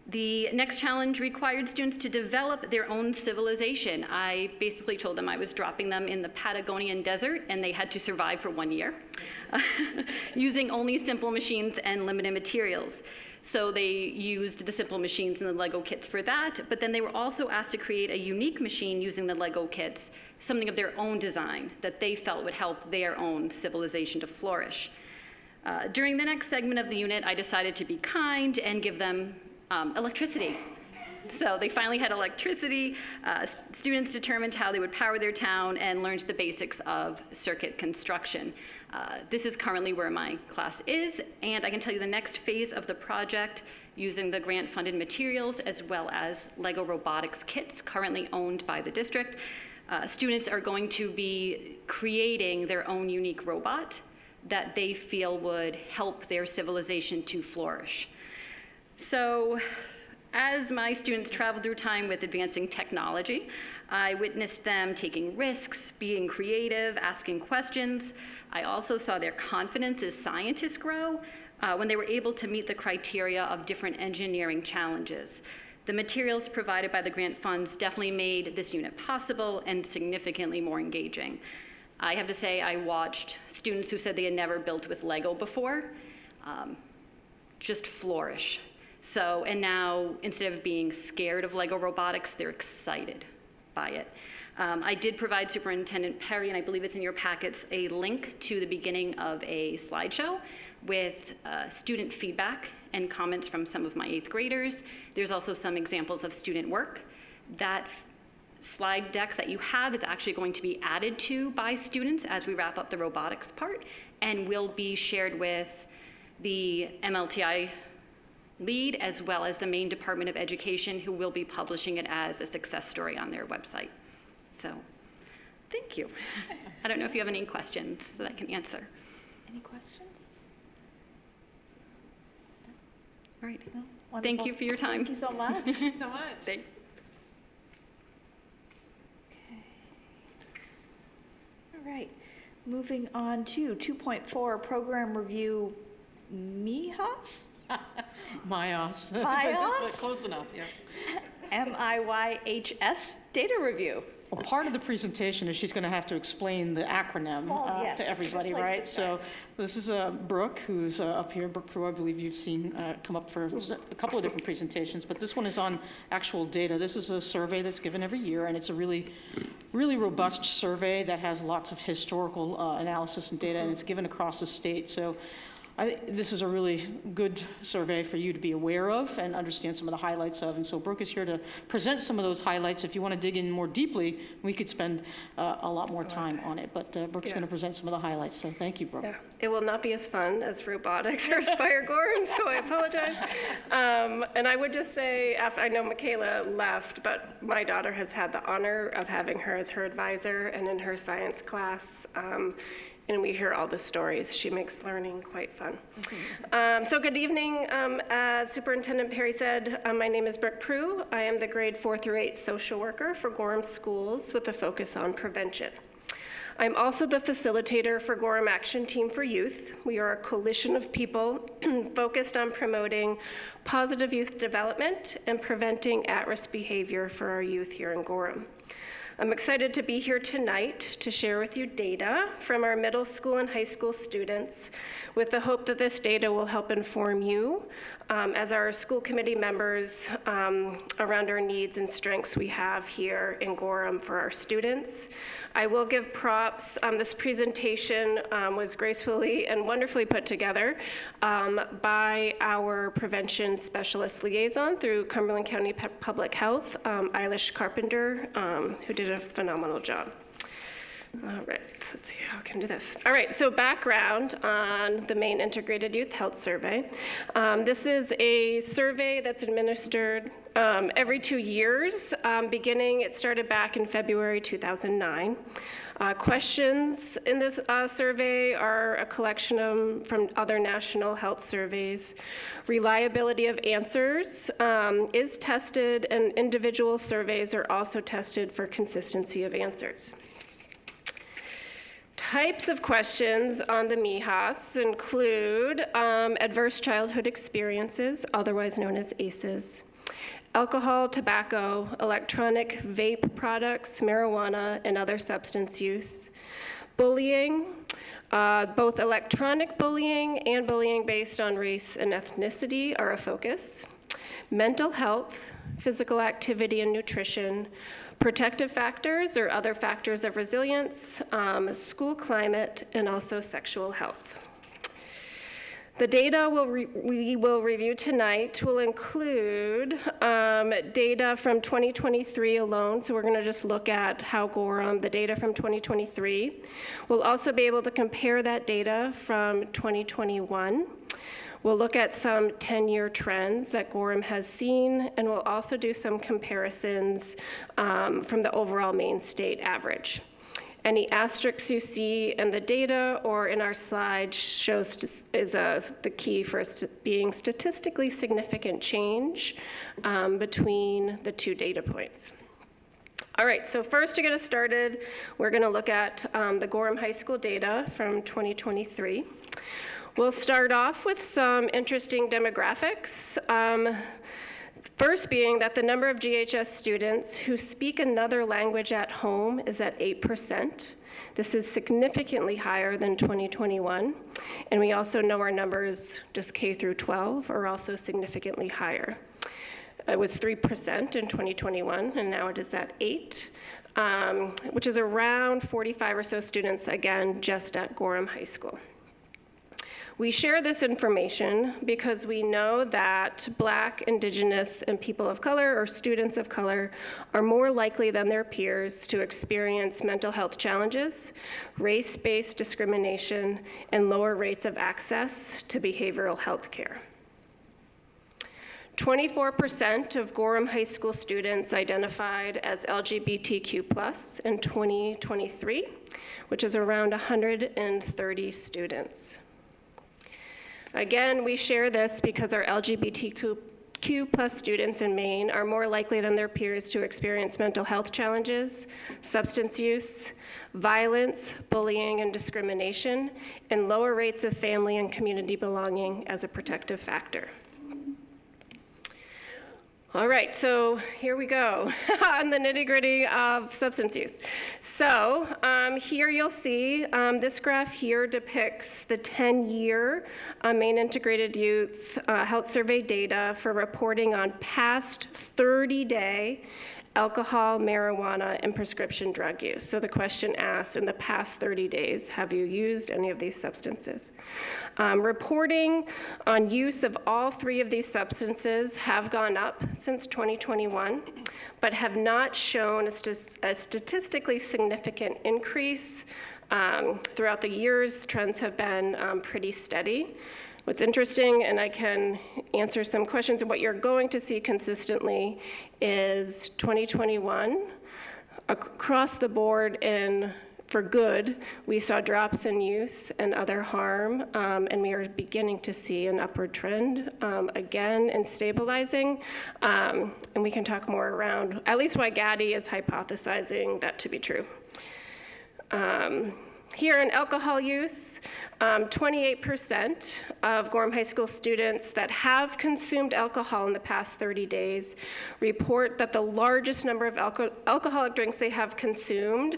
The next challenge required students to develop their own civilization. I basically told them I was dropping them in the Patagonian desert and they had to survive for 1 year using only simple machines and limited materials. So they used the simple machines and the Lego kits for that, but then they were also asked to create a unique machine using the Lego kits, something of their own design that they felt would help their own civilization to flourish. During the next segment of the unit, I decided to be kind and give them electricity. So they finally had electricity. Students determined how they would power their town and learned the basics of circuit construction. This is currently where my class is, and I can tell you the next phase of the project, using the grant-funded materials as well as Lego robotics kits currently owned by the district. Students are going to be creating their own unique robot that they feel would help their civilization to flourish. So, as my students traveled through time with advancing technology, I witnessed them taking risks, being creative, asking questions. I also saw their confidence as scientists grow when they were able to meet the criteria of different engineering challenges. The materials provided by the grant funds definitely made this unit possible and significantly more engaging. I have to say, I watched students who said they had never built with Lego before just flourish. So, and now, instead of being scared of Lego robotics, they're excited by it. I did provide Superintendent Perry, and I believe it's in your packets, a link to the beginning of a slideshow with student feedback and comments from some of my 8th graders. There's also some examples of student work. That slide deck that you have is actually going to be added to by students as we wrap up the robotics part, and will be shared with the MLTI lead as well as the Maine Department of Education, who will be publishing it as a success story on their website. So, thank you. I don't know if you have any questions that I can answer. Any questions? All right. No? Thank you for your time. Thank you so much. Thank you so much. Thank All right, moving on to 2.4, program review, MIHAS? MIHAS. MIHAS? Close enough, yeah. MIYHS, data review. Well, part of the presentation is she's going to have to explain the acronym Yeah, to everybody, good place right? to start. So this is Brooke, who's up here. Brooke Prue, I believe you've seen come up for a couple of different presentations, but this one is on actual data. This is a survey that's given every year, and it's a really robust survey that has lots of historical analysis and data, and it's given across the state. So I think this is a really good survey for you to be aware of and understand some of the highlights of. And so Brooke is here to present some of those highlights. If you want to dig in more deeply, we could spend a lot more time on it. But Brooke's going to present some of the highlights. So thank you, Brooke. Yeah. It will not be as fun as robotics or Spire Gorham, so I apologize. And I would just say, I know Michaela left, but my daughter has had the honor of having her as her advisor and in her science class. And we hear all the stories. She makes learning quite fun. So good evening. As Superintendent Perry said, my name is Brooke Prue. I am the grade 4 through 8 social worker for Gorham Schools with a focus on prevention. I'm also the facilitator for Gorham Action Team for Youth. We are a coalition of people focused on promoting positive youth development and preventing at-risk behavior for our youth here in Gorham. I'm excited to be here tonight to share with you data from our middle school and high school students with the hope that this data will help inform you as our school committee members around our needs and strengths we have here in Gorham for our students. I will give props. This presentation was gracefully and wonderfully put together by our prevention specialist liaison through Cumberland County Public Health, Eilish Carpenter, who did a phenomenal job. All right, let's see how I can do this. All right, so background on the Maine Integrated Youth Health Survey. This is a survey that's administered every 2 years, it started back in February 2009. Questions in this survey are a collection from other national health surveys. Reliability of answers is tested, and individual surveys are also tested for consistency of answers. Types of questions on the MIHAS include adverse childhood experiences, otherwise known as ACEs, alcohol, tobacco, electronic vape products, marijuana, and other substance use, bullying, both electronic bullying and bullying based on race and ethnicity are a focus, mental health, physical activity and nutrition, protective factors or other factors of resilience, school climate, and also sexual health. The data we will review tonight will include data from 2023 alone, so we're going to just look at how Gorham, the data from 2023. We'll also be able to compare that data from 2021. We'll look at some 10-year trends that Gorham has seen, and we'll also do some comparisons from the overall Maine state average. Any asterisks you see in the data or in our slide shows the key for being statistically significant change between the two data points. All right, so first to get us started, we're going to look at the Gorham High School data from 2023. We'll start off with some interesting demographics. First being that the number of GHS students who speak another language at home is at 8%. This is significantly higher than 2021. And we also know our numbers, just K through 12, are also significantly higher. It was 3% in 2021, and now it is at 8%, which is around 45 or so students, again, just at Gorham High School. We share this information because we know that Black, Indigenous, and people of color, or students of color, are more likely than their peers to experience mental health challenges, race-based discrimination, and lower rates of access to behavioral health care. 24% of Gorham High School students identified as LGBTQ+ in 2023, which is around 130 students. Again, we share this because our LGBTQ+ students in Maine are more likely than their peers to experience mental health challenges, substance use, violence, bullying, and discrimination, and lower rates of family and community belonging as a protective factor. All right, so here we go on the nitty-gritty of substance use. So here you'll see, this graph here depicts the 10-year Maine Integrated Youth Health Survey data for reporting on past 30-day alcohol, marijuana, and prescription drug use. So the question asks, in the past 30 days, have you used any of these substances? Reporting on use of all three of these substances have gone up since 2021, but have not shown a statistically significant increase. Throughout the years, the trends have been pretty steady. What's interesting, and I can answer some questions, and what you're going to see consistently is 2021, across the board for good, we saw drops in use and other harm, and we are beginning to see an upward trend again and stabilizing. And we can talk more around at least why Gaddy is hypothesizing that to be true. Here in alcohol use, 28% of Gorham High School students that have consumed alcohol in the past 30 days report that the largest number of alcoholic drinks they have consumed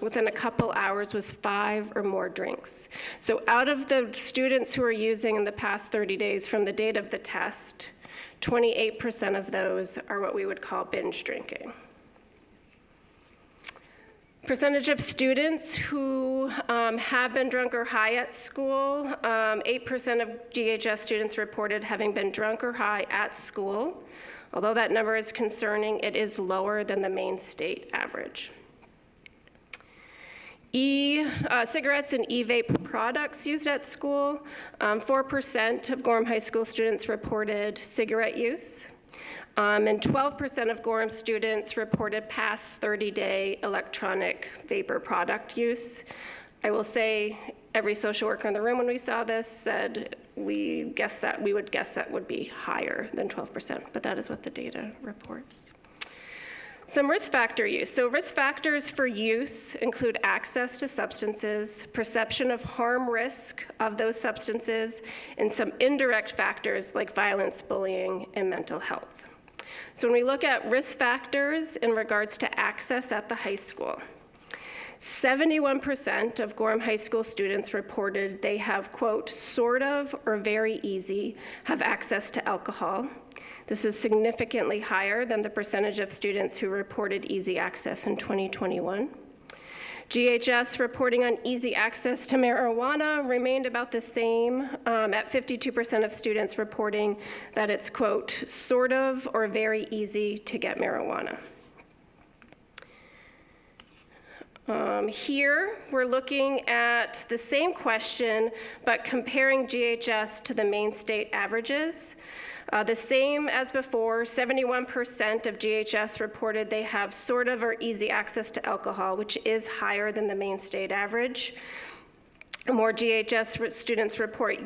within a couple hours was 5 or more drinks. So out of the students who are using in the past 30 days from the date of the test, 28% of those are what we would call binge drinking. Percentage of students who have been drunk or high at school, 8% of GHS students reported having been drunk or high at school. Although that number is concerning, it is lower than the Maine state average. Cigarettes and e-vape products used at school, 4% of Gorham High School students reported cigarette use. And 12% of Gorham students reported past 30-day electronic vapor product use. I will say every social worker in the room when we saw this said we would guess that would be higher than 12%, but that is what the data reports. Some risk factor use. So risk factors for use include access to substances, perception of harm risk of those substances, and some indirect factors like violence, bullying, and mental health. So when we look at risk factors in regards to access at the high school, 71% of Gorham High School students reported they have, quote, sort of or very easy have access to alcohol. This is significantly higher than the percentage of students who reported easy access in 2021. GHS reporting on easy access to marijuana remained about the same, at 52% of students reporting that it's, quote, sort of or very easy to get marijuana. Here, we're looking at the same question, but comparing GHS to the Maine state averages. The same as before, 71% of GHS reported they have sort of or easy access to alcohol, which is higher than the Maine state average. More GHS students report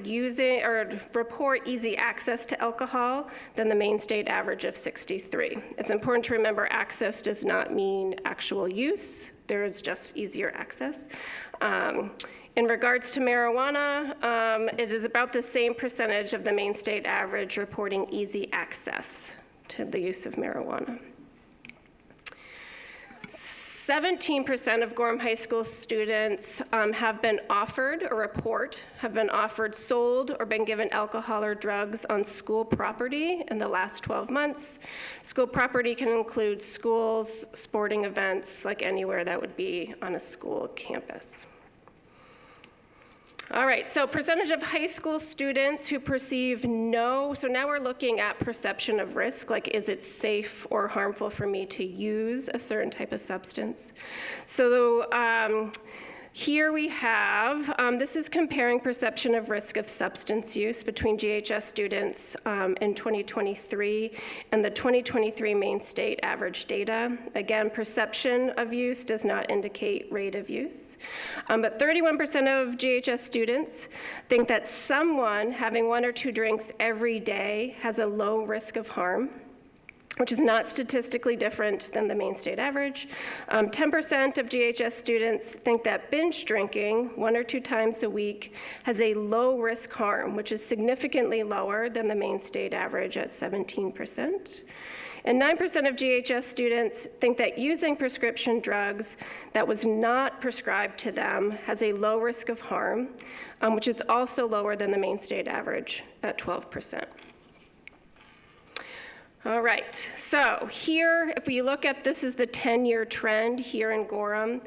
easy access to alcohol than the Maine state average of 63. It's important to remember access does not mean actual use. There is just easier access. In regards to marijuana, it is about the same percentage of the Maine state average reporting easy access to the use of marijuana. 17% of Gorham High School students have been offered sold or been given alcohol or drugs on school property in the last 12 months. School property can include schools, sporting events, like anywhere that would be on a school campus. All right, so percentage of high school students who perceive no, so now we're looking at perception of risk, like is it safe or harmful for me to use a certain type of substance? So here we have, this is comparing perception of risk of substance use between GHS students in 2023 and the 2023 Maine state average data. Again, perception of use does not indicate rate of use. But 31% of GHS students think that someone having 1 or 2 drinks every day has a low risk of harm, which is not statistically different than the Maine state average. 10% of GHS students think that binge drinking 1 or 2 times a week has a low risk harm, which is significantly lower than the Maine state average at 17%. And 9% of GHS students think that using prescription drugs that was not prescribed to them has a low risk of harm, which is also lower than the Maine state average at 12%. All right, so here, if we look at, this is the 10-year trend here in Gorham.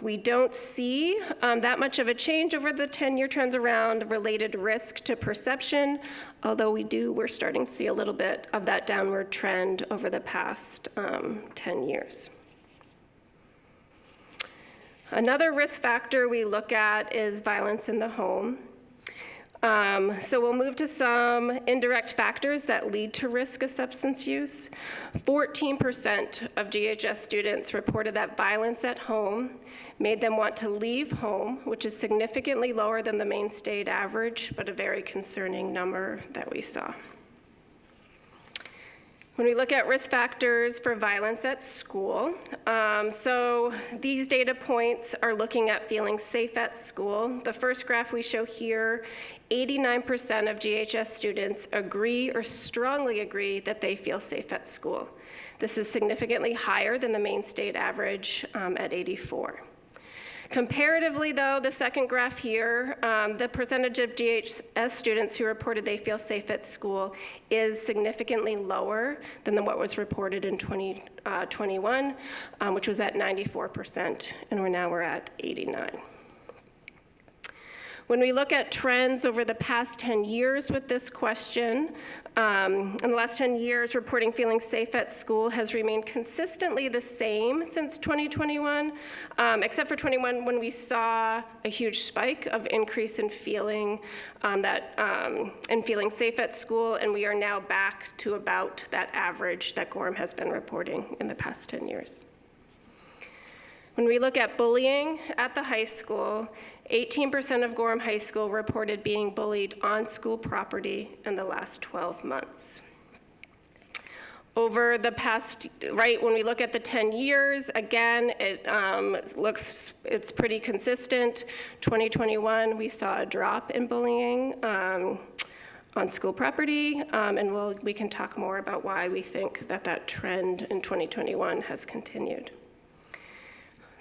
We don't see that much of a change over the 10-year trends around related risk to perception, although we're starting to see a little bit of that downward trend over the past 10 years. Another risk factor we look at is violence in the home. So we'll move to some indirect factors that lead to risk of substance use. 14% of GHS students reported that violence at home made them want to leave home, which is significantly lower than the Maine state average, but a very concerning number that we saw. When we look at risk factors for violence at school, so these data points are looking at feeling safe at school. The first graph we show here, 89% of GHS students agree or strongly agree that they feel safe at school. This is significantly higher than the Maine state average at 84%. Comparatively, though, the second graph here, the percentage of GHS students who reported they feel safe at school is significantly lower than what was reported in 2021, which was at 94%, and we're at 89%. When we look at trends over the past 10 years with this question, in the last 10 years, reporting feeling safe at school has remained consistently the same since 2021, except for 21 when we saw a huge spike of increase in feeling feeling safe at school, and we are now back to about that average that Gorham has been reporting in the past 10 years. When we look at bullying at the high school, 18% of Gorham High School reported being bullied on school property in the last 12 months. Over the past, when we look at the 10 years, again, it's pretty consistent. 2021, we saw a drop in bullying on school property, and we can talk more about why we think that trend in 2021 has continued.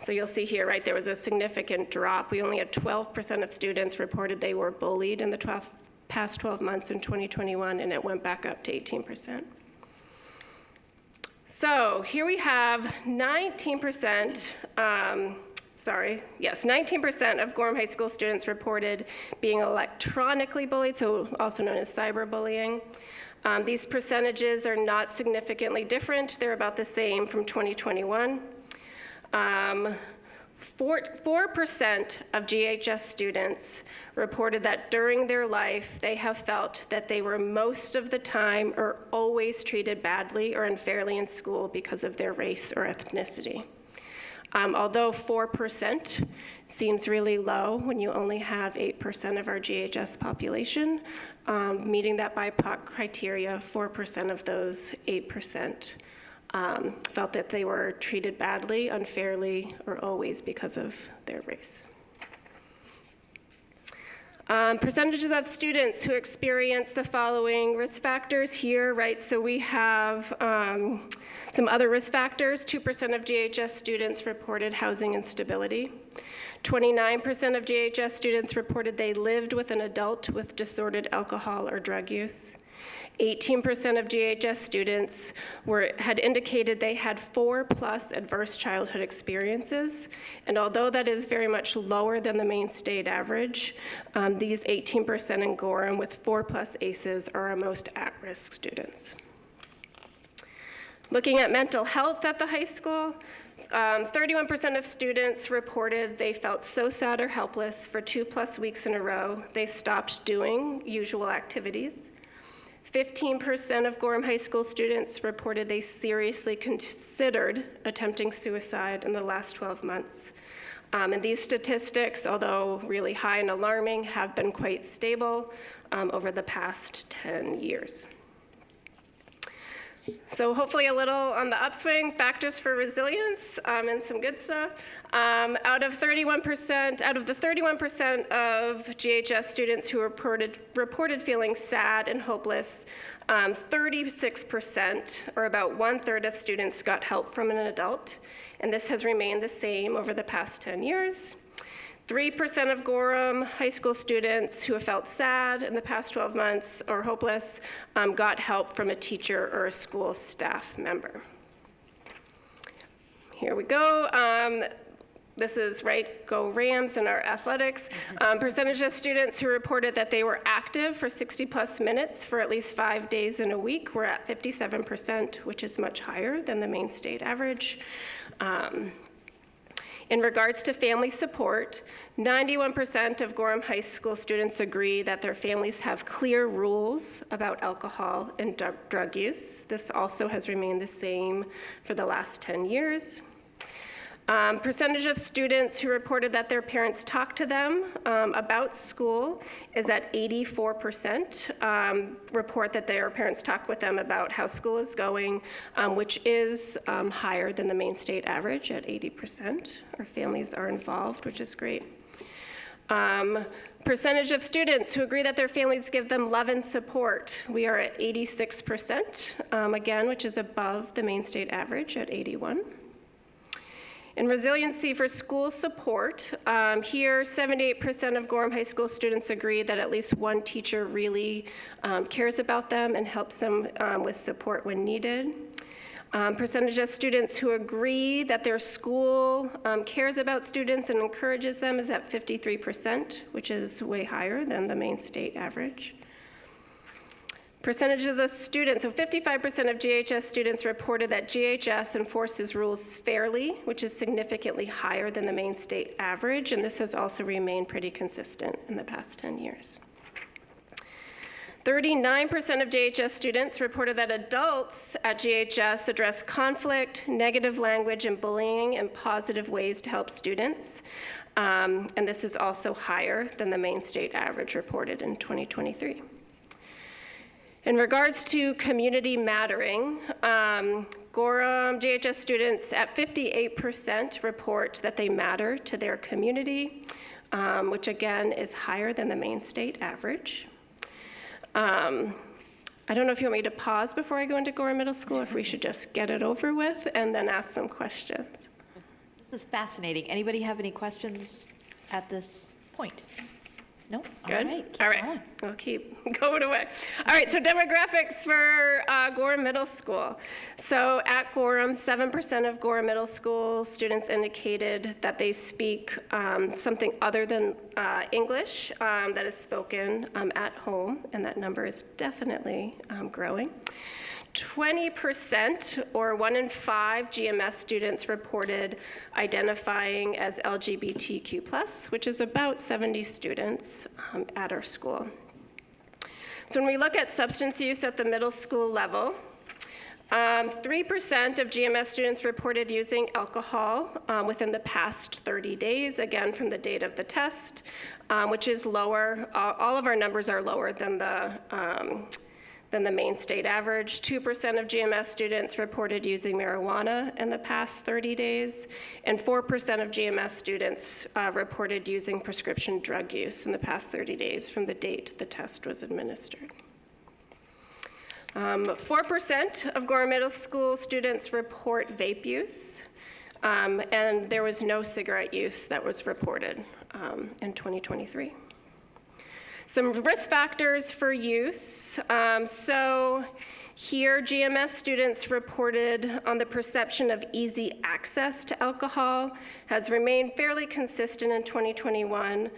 So you'll see here, there was a significant drop. We only had 12% of students reported they were bullied in the past 12 months in 2021, and it went back up to 18%. So here we have 19% 19% of Gorham High School students reported being electronically bullied, so also known as cyberbullying. These percentages are not significantly different. They're about the same from 2021. 4% of GHS students reported that during their life they have felt that they were most of the time or always treated badly or unfairly in school because of their race or ethnicity. Although 4% seems really low when you only have 8% of our GHS population, meeting that BIPOC criteria, 4% of those 8% felt that they were treated badly, unfairly, or always because of their race. Percentages of students who experience the following risk factors here, right? So we have some other risk factors. 2% of GHS students reported housing instability. 29% of GHS students reported they lived with an adult with disordered alcohol or drug use. 18% of GHS students had indicated they had 4+ adverse childhood experiences. And although that is very much lower than the Maine state average, these 18% in Gorham with 4+ ACEs are our most at-risk students. Looking at mental health at the high school, 31% of students reported they felt so sad or helpless for 2+ weeks in a row, they stopped doing usual activities. 15% of Gorham High School students reported they seriously considered attempting suicide in the last 12 months. And these statistics, although really high and alarming, have been quite stable over the past 10 years. So hopefully a little on the upswing, factors for resilience, and some good stuff. Out of the 31% of GHS students who reported feeling sad and hopeless, 36%, or about 1/3 of students, got help from an adult, and this has remained the same over the past 10 years. 3% of Gorham High School students who have felt sad in the past 12 months or hopeless got help from a teacher or a school staff member. Here we go. This is right, go Rams in our athletics. Percentage of students who reported that they were active for 60+ minutes for at least 5 days in a week were at 57%, which is much higher than the Maine state average. In regards to family support, 91% of Gorham High School students agree that their families have clear rules about alcohol and drug use. This also has remained the same for the last 10 years. Percentage of students who reported that their parents talked to them about school is at 84%, report that their parents talk with them about how school is going, which is higher than the Maine state average at 80%. Our families are involved, which is great. Percentage of students who agree that their families give them love and support, we are at 86%, again, which is above the Maine state average at 81%. In resiliency for school support, here 78% of Gorham High School students agree that at least one teacher really cares about them and helps them with support when needed. Percentage of students who agree that their school cares about students and encourages them is at 53%, which is way higher than the Maine state average. Percentage of the students, so 55% of GHS students reported that GHS enforces rules fairly, which is significantly higher than the Maine state average, and this has also remained pretty consistent in the past 10 years. 39% of GHS students reported that adults at GHS address conflict, negative language, and bullying in positive ways to help students, and this is also higher than the Maine state average reported in 2023. In regards to community mattering, Gorham GHS students at 58% report that they matter to their community, which again is higher than the Maine state average. I don't know if you want me to pause before I go into Gorham Middle School, or if we should just get it over with and then ask some questions. This is fascinating. Anybody have any questions at this point? No? Good. Keep All right. going. We'll keep going away. All right, so demographics for Gorham Middle School. So at Gorham, 7% of Gorham Middle School students indicated that they speak something other than English that is spoken at home, and that number is definitely growing. 20%, or 1 in 5 GMS students reported identifying as LGBTQ+, which is about 70 students at our school. So when we look at substance use at the middle school level, 3% of GMS students reported using alcohol within the past 30 days, again from the date of the test, which is lower. All of our numbers are lower than the main state average. 2% of GMS students reported using marijuana in the past 30 days, and 4% of GMS students reported using prescription drug use in the past 30 days from the date the test was administered. 4% of Gorham Middle School students report vape use, and there was no cigarette use that was reported in 2023. Some risk factors for use. So here, GMS students reported on the perception of easy access to alcohol has remained fairly consistent in 2021,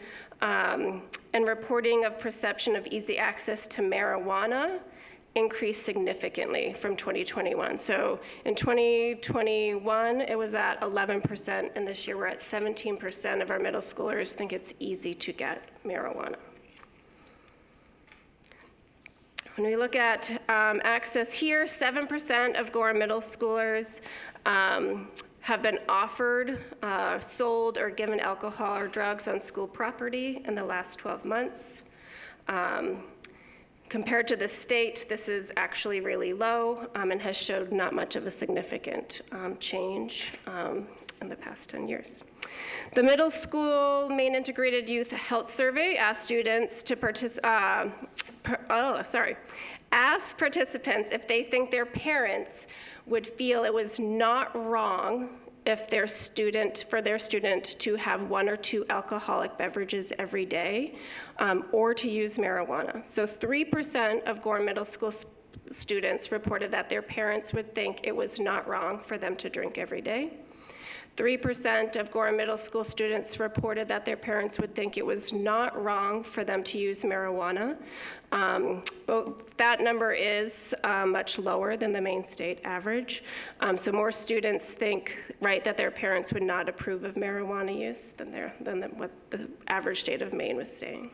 and reporting of perception of easy access to marijuana increased significantly from 2021. So in 2021, it was at 11%, and this year we're at 17% of our middle schoolers think it's easy to get marijuana. When we look at access here, 7% of Gorham middle schoolers have been offered, sold, or given alcohol or drugs on school property in the last 12 months. Compared to the state, this is actually really low and has showed not much of a significant change in the past 10 years. The middle school Maine Integrated Youth Health Survey asked students to ask participants if they think their parents would feel it was not wrong if for their student to have 1 or 2 alcoholic beverages every day, or to use marijuana. So 3% of Gorham Middle School students reported that their parents would think it was not wrong for them to drink every day. 3% of Gorham Middle School students reported that their parents would think it was not wrong for them to use marijuana. That number is much lower than the Maine state average. So more students think, right, that their parents would not approve of marijuana use than what the average state of Maine was saying.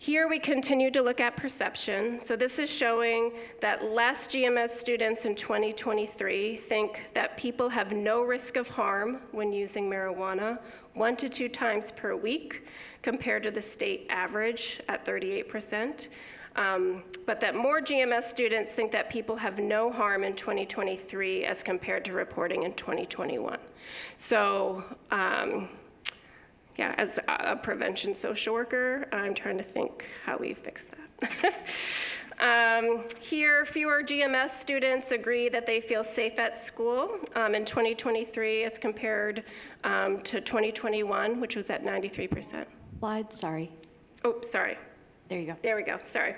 Here we continue to look at perception. So this is showing that less GMS students in 2023 think that people have no risk of harm when using marijuana 1 to 2 times per week, compared to the state average at 38%. But that more GMS students think that people have no harm in 2023 as compared to reporting in 2021. So, yeah, as a prevention social worker, I'm trying to think how we fix that. Here, fewer GMS students agree that they feel safe at school in 2023 as compared to 2021, which was at 93%. Slide, sorry. Oh, sorry. There you go. There we go, sorry.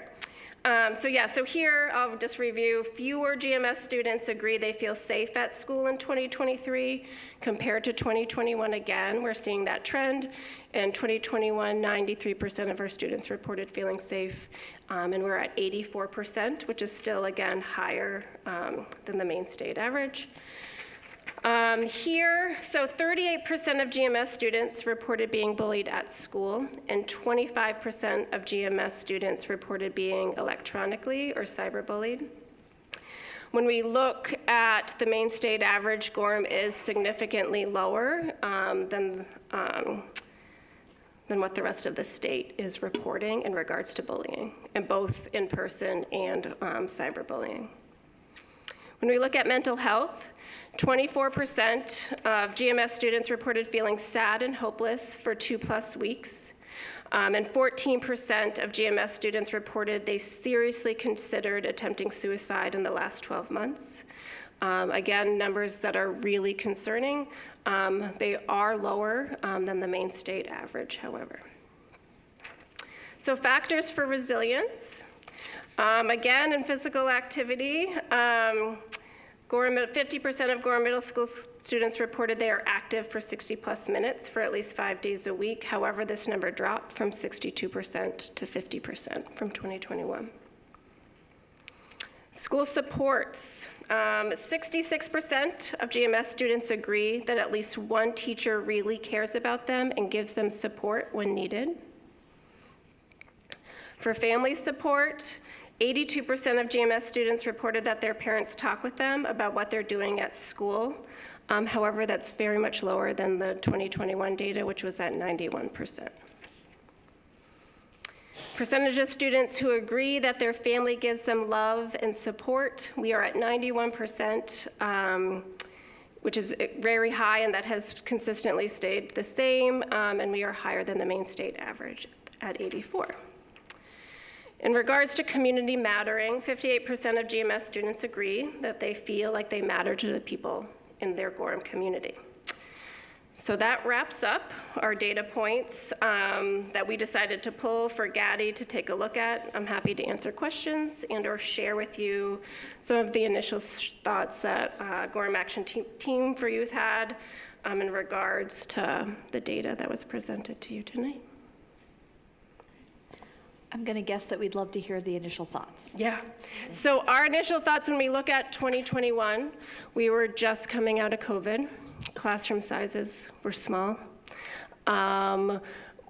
So here, I'll just review. Fewer GMS students agree they feel safe at school in 2023 compared to 2021. Again, we're seeing that trend. In 2021, 93% of our students reported feeling safe, and we're at 84%, which is still, again, higher than the Maine state average. Here, so 38% of GMS students reported being bullied at school, and 25% of GMS students reported being electronically or cyberbullied. When we look at the Maine state average, Gorham is significantly lower than what the rest of the state is reporting in regards to bullying, and both in person and cyberbullying. When we look at mental health, 24% of GMS students reported feeling sad and hopeless for 2+ weeks, and 14% of GMS students reported they seriously considered attempting suicide in the last 12 months. Again, numbers that are really concerning. They are lower than the Maine state average, however. So factors for resilience. Again, in physical activity, 50% of Gorham Middle School students reported they are active for 60+ minutes for at least 5 days a week. However, this number dropped from 62% to 50% from 2021. School supports. 66% of GMS students agree that at least one teacher really cares about them and gives them support when needed. For family support, 82% of GMS students reported that their parents talk with them about what they're doing at school. However, that's very much lower than the 2021 data, which was at 91%. Percentage of students who agree that their family gives them love and support, we are at 91%, which is very high, and that has consistently stayed the same, and we are higher than the Maine state average at 84. In regards to community mattering, 58% of GMS students agree that they feel like they matter to the people in their Gorham community. So that wraps up our data points that we decided to pull for GADI to take a look at. I'm happy to answer questions and or share with you some of the initial thoughts that Gorham Action Team for Youth had in regards to the data that was presented to you tonight. I'm going to guess that we'd love to hear the initial thoughts. Yeah. So our initial thoughts when we look at 2021, we were just coming out of COVID. Classroom sizes were small.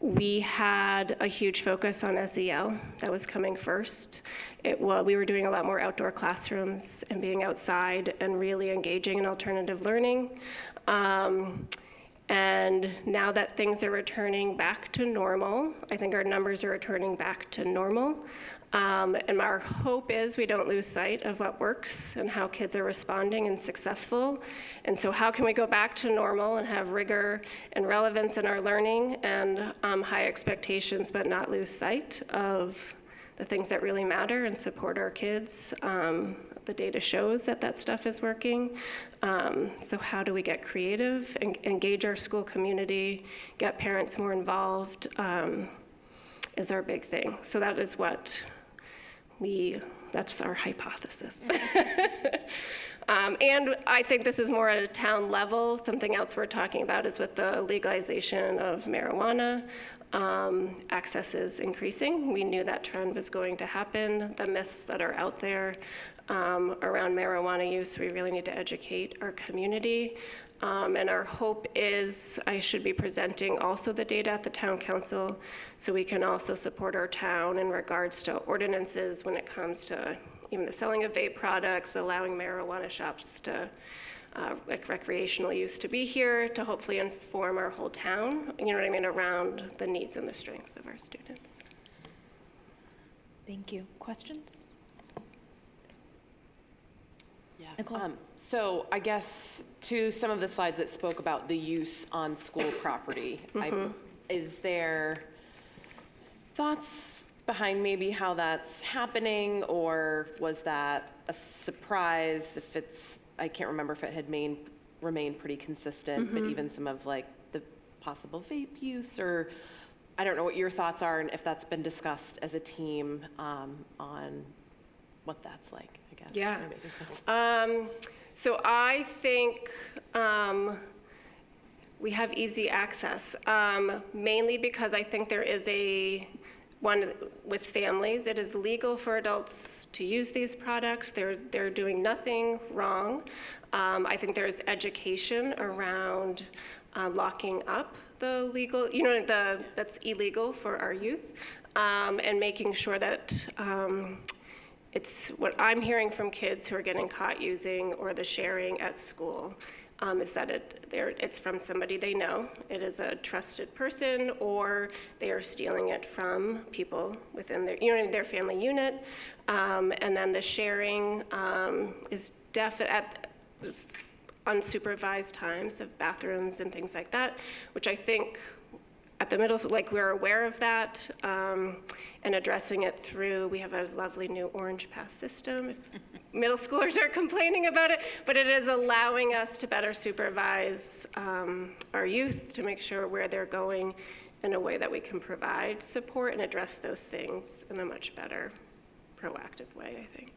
We had a huge focus on SEL. That was coming first. We were doing a lot more outdoor classrooms and being outside and really engaging in alternative learning. And now that things are returning back to normal, I think our numbers are returning back to normal. And our hope is we don't lose sight of what works and how kids are responding and successful. And so how can we go back to normal and have rigor and relevance in our learning and high expectations, but not lose sight of the things that really matter and support our kids? The data shows that that stuff is working. So how do we get creative and engage our school community, get parents more involved is our big thing. So that is what that's our hypothesis. And I think this is more at a town level. Something else we're talking about is with the legalization of marijuana. Access is increasing. We knew that trend was going to happen. The myths that are out there around marijuana use, we really need to educate our community. And our hope is I should be presenting also the data at the town council so we can also support our town in regards to ordinances when it comes to even the selling of vape products, allowing marijuana shops to like recreational use to be here to hopefully inform our whole town, you know what I mean, around the needs and the strengths of our students. Thank you. Questions? Yeah. Nicole? So I guess to some of the slides that spoke about the use on school property, is there thoughts behind maybe how that's happening, or was that a surprise? If it's, I can't remember if it had remained pretty consistent, but even some of like the possible vape use, or I don't know what your thoughts are and if that's been discussed as a team on what that's like, I guess. Yeah. So I think we have easy access, mainly because I think there is one with families. It is legal for adults to use these products. They're doing nothing wrong. I think there's education around locking up the legal, that's illegal for our youth, and making sure that it's what I'm hearing from kids who are getting caught using or the sharing at school is that it's from somebody they know. It is a trusted person, or they are stealing it from people within their family unit. And then the sharing is at unsupervised times of bathrooms and things like that, which I think at the middle, like we're aware of that and addressing it through, we have a lovely new Orange Pass system. Middle schoolers are complaining about it, but it is allowing us to better supervise our youth to make sure where they're going in a way that we can provide support and address those things in a much better, proactive way, I think.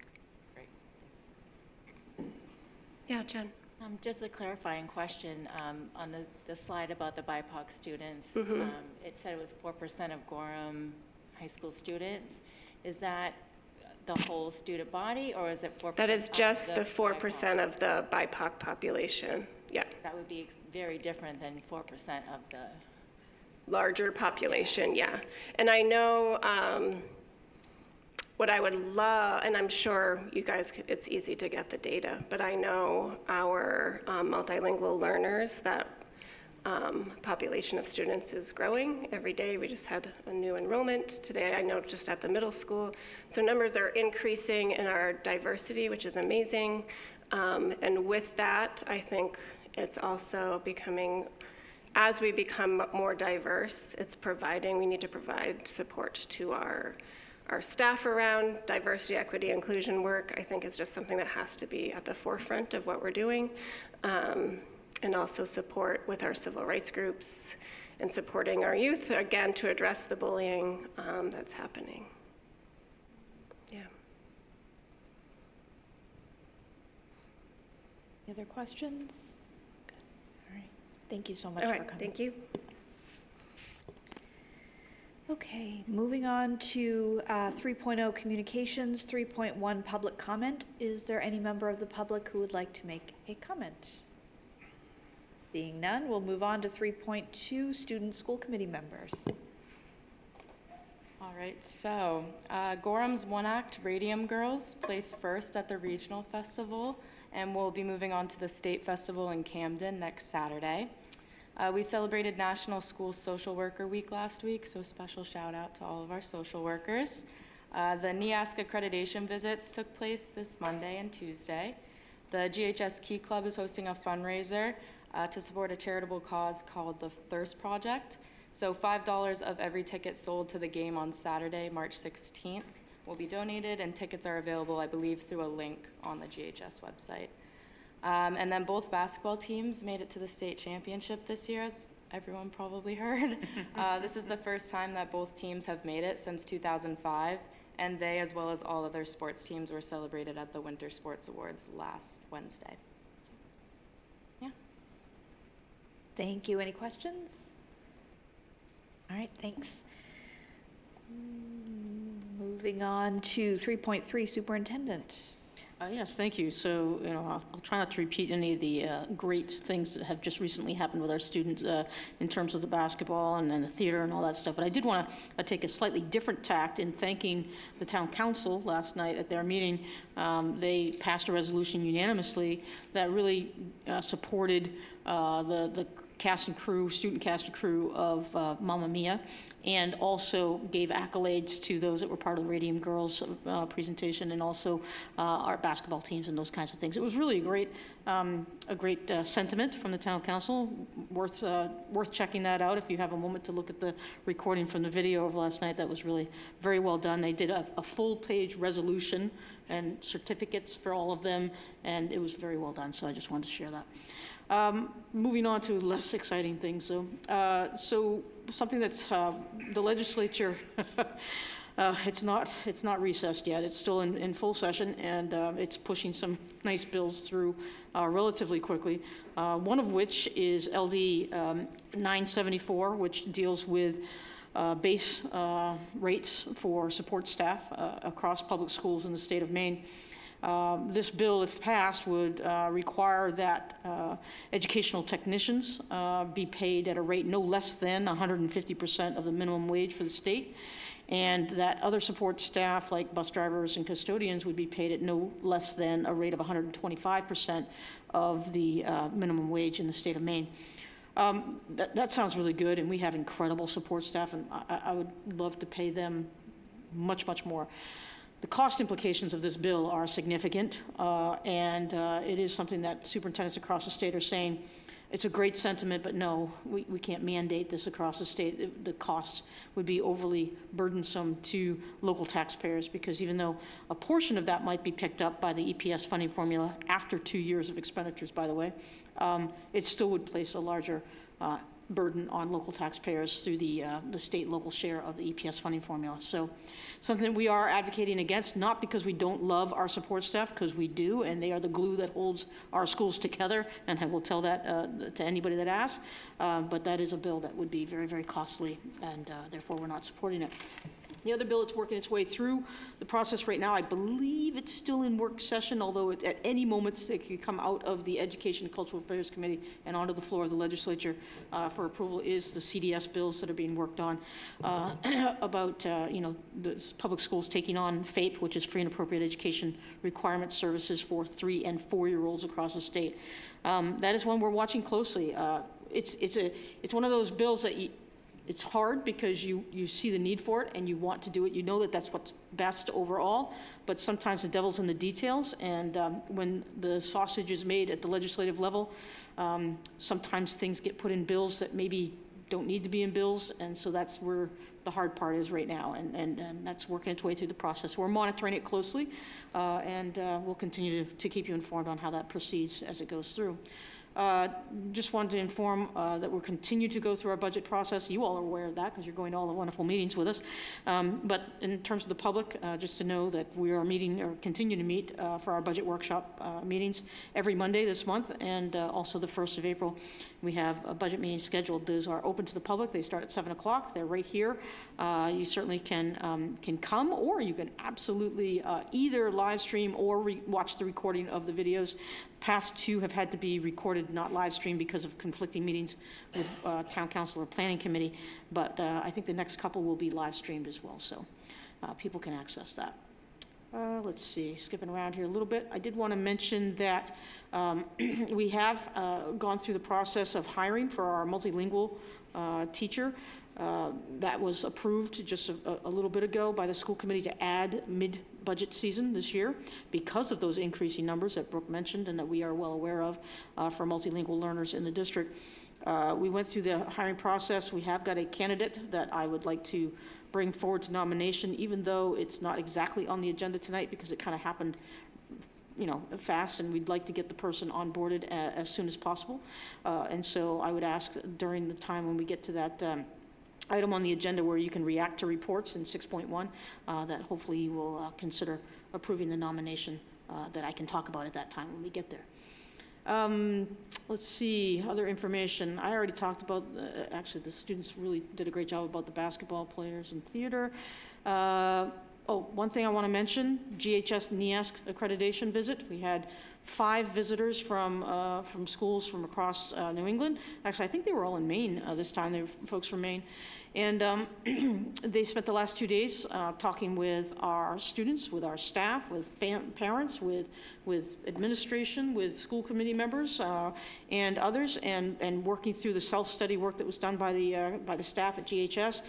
Great. Yeah, Jen. Just a clarifying question on the slide about the BIPOC students. Mhm. It said it was 4% of Gorham High School students. Is that the whole student body, or is it 4%? That is just of the 4% of the BIPOC population. Yeah. That would be very different than 4% of the... Larger population, yeah. And I know what I would love, and I'm sure you guys, it's easy to get the data, but I know our multilingual learners, that population of students is growing every day. We just had a new enrollment today, I know, just at the middle school. So numbers are increasing in our diversity, which is amazing. And with that, I think it's also becoming, as we become more diverse, we need to provide support to our staff around diversity, equity, inclusion work. I think is just something that has to be at the forefront of what we're doing. And also support with our civil rights groups and supporting our youth, again, to address the bullying that's happening. Yeah. Any other questions? Good. All right. Thank you so much All for right, coming. thank you. Okay, moving on to 3.0 communications, 3.1 public comment. Is there any member of the public who would like to make a comment? Seeing none, we'll move on to 3.2 student school committee members. All right, so Gorham's One Act Radium Girls placed first at the regional festival, and we'll be moving on to the state festival in Camden next Saturday. We celebrated National School Social Worker Week last week, so special shout out to all of our social workers. The NEASC accreditation visits took place this Monday and Tuesday. The GHS Key Club is hosting a fundraiser to support a charitable cause called the Thirst Project. So $5 of every ticket sold to the game on Saturday, March 16th will be donated, and tickets are available, I believe, through a link on the GHS website. And then both basketball teams made it to the state championship this year, as everyone probably heard. This is the first time that both teams have made it since 2005, and they, as well as all other sports teams, were celebrated at the Winter Sports Awards last Wednesday. So, yeah. Thank you. Any questions? All right, thanks. Moving on to 3.3 superintendent. Yes, thank you. So, I'll try not to repeat any of the great things that have just recently happened with our students in terms of the basketball and the theater and all that stuff. But I did want to take a slightly different tact in thanking the town council last night at their meeting. They passed a resolution unanimously that really supported the cast and crew, student cast and crew of Mamma Mia, and also gave accolades to those that were part of the Radium Girls presentation, and also our basketball teams and those kinds of things. It was really a great sentiment from the town council. Worth checking that out if you have a moment to look at the recording from the video of last night. That was really very well done. They did a full-page resolution and certificates for all of them, and it was very well done. So I just wanted to share that. Moving on to less exciting things. So something that's the legislature, it's not recessed yet. It's still in full session, and it's pushing some nice bills through relatively quickly. One of which is LD 974, which deals with base rates for support staff across public schools in the state of Maine. This bill, if passed, would require that educational technicians be paid at a rate no less than 150% of the minimum wage for the state, and that other support staff like bus drivers and custodians would be paid at no less than a rate of 125% of the minimum wage in the state of Maine. That sounds really good, and we have incredible support staff, and I would love to pay them much, much more. The cost implications of this bill are significant, and it is something that superintendents across the state are saying, it's a great sentiment, but no, we can't mandate this across the state. The cost would be overly burdensome to local taxpayers, because even though a portion of that might be picked up by the EPS funding formula after 2 years of expenditures, by the way, it still would place a larger burden on local taxpayers through the state and local share of the EPS funding formula. So something we are advocating against, not because we don't love our support staff, because we do, and they are the glue that holds our schools together, and I will tell that to anybody that asks, but that is a bill that would be very, very costly, and therefore we're not supporting it. The other bill that's working its way through the process right now, I believe it's still in work session, although at any moment it could come out of the Education and Cultural Affairs Committee and onto the floor of the legislature for approval, is the CDS bills that are being worked on about the public schools taking on FAPE, which is free and appropriate education requirement services for 3- and 4-year-olds across the state. That is one we're watching closely. It's one of those bills that it's hard because you see the need for it and you want to do it. You know that that's what's best overall, but sometimes the devil's in the details, and when the sausage is made at the legislative level, sometimes things get put in bills that maybe don't need to be in bills, and so that's where the hard part is right now, and that's working its way through the process. We're monitoring it closely, and we'll continue to keep you informed on how that proceeds as it goes through. Just wanted to inform that we're continuing to go through our budget process. You all are aware of that because you're going to all the wonderful meetings with us. But in terms of the public, just to know that we are meeting or continue to meet for our budget workshop meetings every Monday this month, and also the 1st of April. We have a budget meeting scheduled. Those are open to the public. They start at 7 o'clock. They're right here. You certainly can come, or you can absolutely either live stream or watch the recording of the videos. Past two have had to be recorded, not live streamed, because of conflicting meetings with town council or planning committee, but I think the next couple will be live streamed as well, so people can access that. Let's see, skipping around here a little bit. I did want to mention that we have gone through the process of hiring for our multilingual teacher. That was approved just a little bit ago by the school committee to add mid-budget season this year because of those increasing numbers that Brooke mentioned and that we are well aware of for multilingual learners in the district. We went through the hiring process. We have got a candidate that I would like to bring forward to nomination, even though it's not exactly on the agenda tonight because it kind of happened fast, and we'd like to get the person onboarded as soon as possible. And so I would ask during the time when we get to that item on the agenda where you can react to reports in 6.1 that hopefully you will consider approving the nomination that I can talk about at that time when we get there. Let's see, other information. I already talked about, actually the students really did a great job about the basketball players and theater. One thing I want to mention, GHS NEASC accreditation visit. We had 5 visitors from schools from across New England. Actually, I think they were all in Maine this time. They were folks from Maine. And they spent the last 2 days talking with our students, with our staff, with parents, with administration, with school committee members and others, and working through the self-study work that was done by the staff at GHS.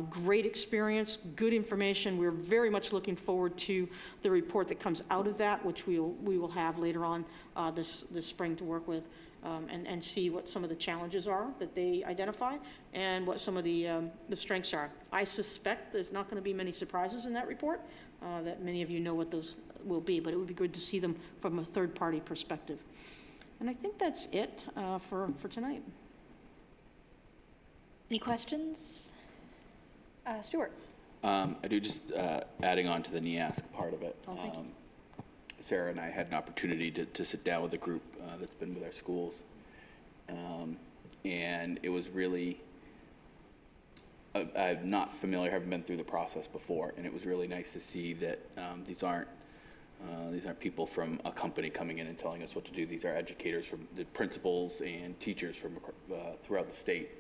Great experience, good information. We're very much looking forward to the report that comes out of that, which we will have later on this spring to work with and see what some of the challenges are that they identify and what some of the strengths are. I suspect there's not going to be many surprises in that report, that many of you know what those will be, but it would be good to see them from a third-party perspective. And I think that's it for tonight. Any questions? Stuart. I do just adding on to the NEASC part of it. Oh, thank you. Sarah and I had an opportunity to sit down with a group that's been with our schools. And it was really, I'm not familiar, haven't been through the process before, and it was really nice to see that these aren't people from a company coming in and telling us what to do. These are educators, from the principals and teachers from throughout the state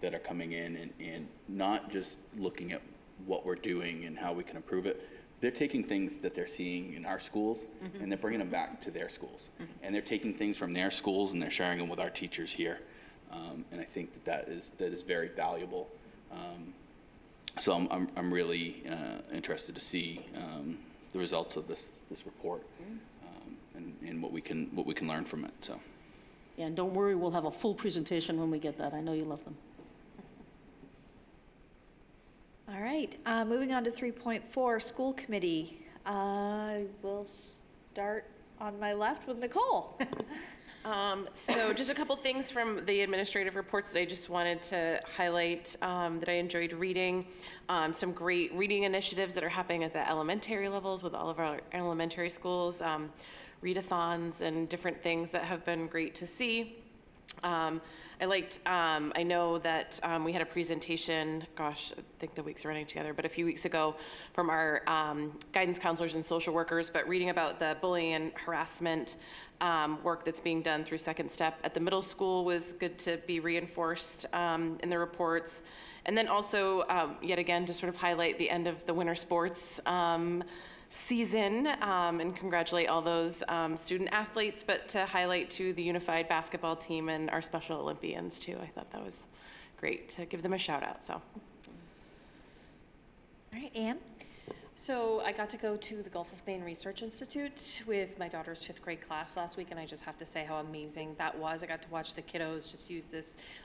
that are coming in and not just looking at what we're doing and how we can improve it. They're taking things that they're seeing in our schools and they're bringing them back to their schools. And they're taking things from their schools and they're sharing them with our teachers here. And I think that is very valuable. So I'm really interested to see the results of this report and what we can learn from it. So. Yeah, and don't worry, we'll have a full presentation when we get that. I know you love them. All right, moving on to 3.4, school committee. I will start on my left with Nicole. So just a couple things from the administrative reports that I just wanted to highlight that I enjoyed reading. Some great reading initiatives that are happening at the elementary levels with all of our elementary schools, readathons and different things that have been great to see. I know that we had a presentation, gosh, I think the weeks are running together, but a few weeks ago from our guidance counselors and social workers, but reading about the bullying and harassment work that's being done through Second Step at the middle school was good to be reinforced in the reports. And then also, yet again, to sort of highlight the end of the winter sports season and congratulate all those student athletes, but to highlight to the unified basketball team and our Special Olympians too. I thought that was great to give them a shout out. So. All right, Anne? So I got to go to the Gulf of Maine Research Institute with my daughter's 5th grade class last week, and I just have to say how amazing that was. I got to watch the kiddos just use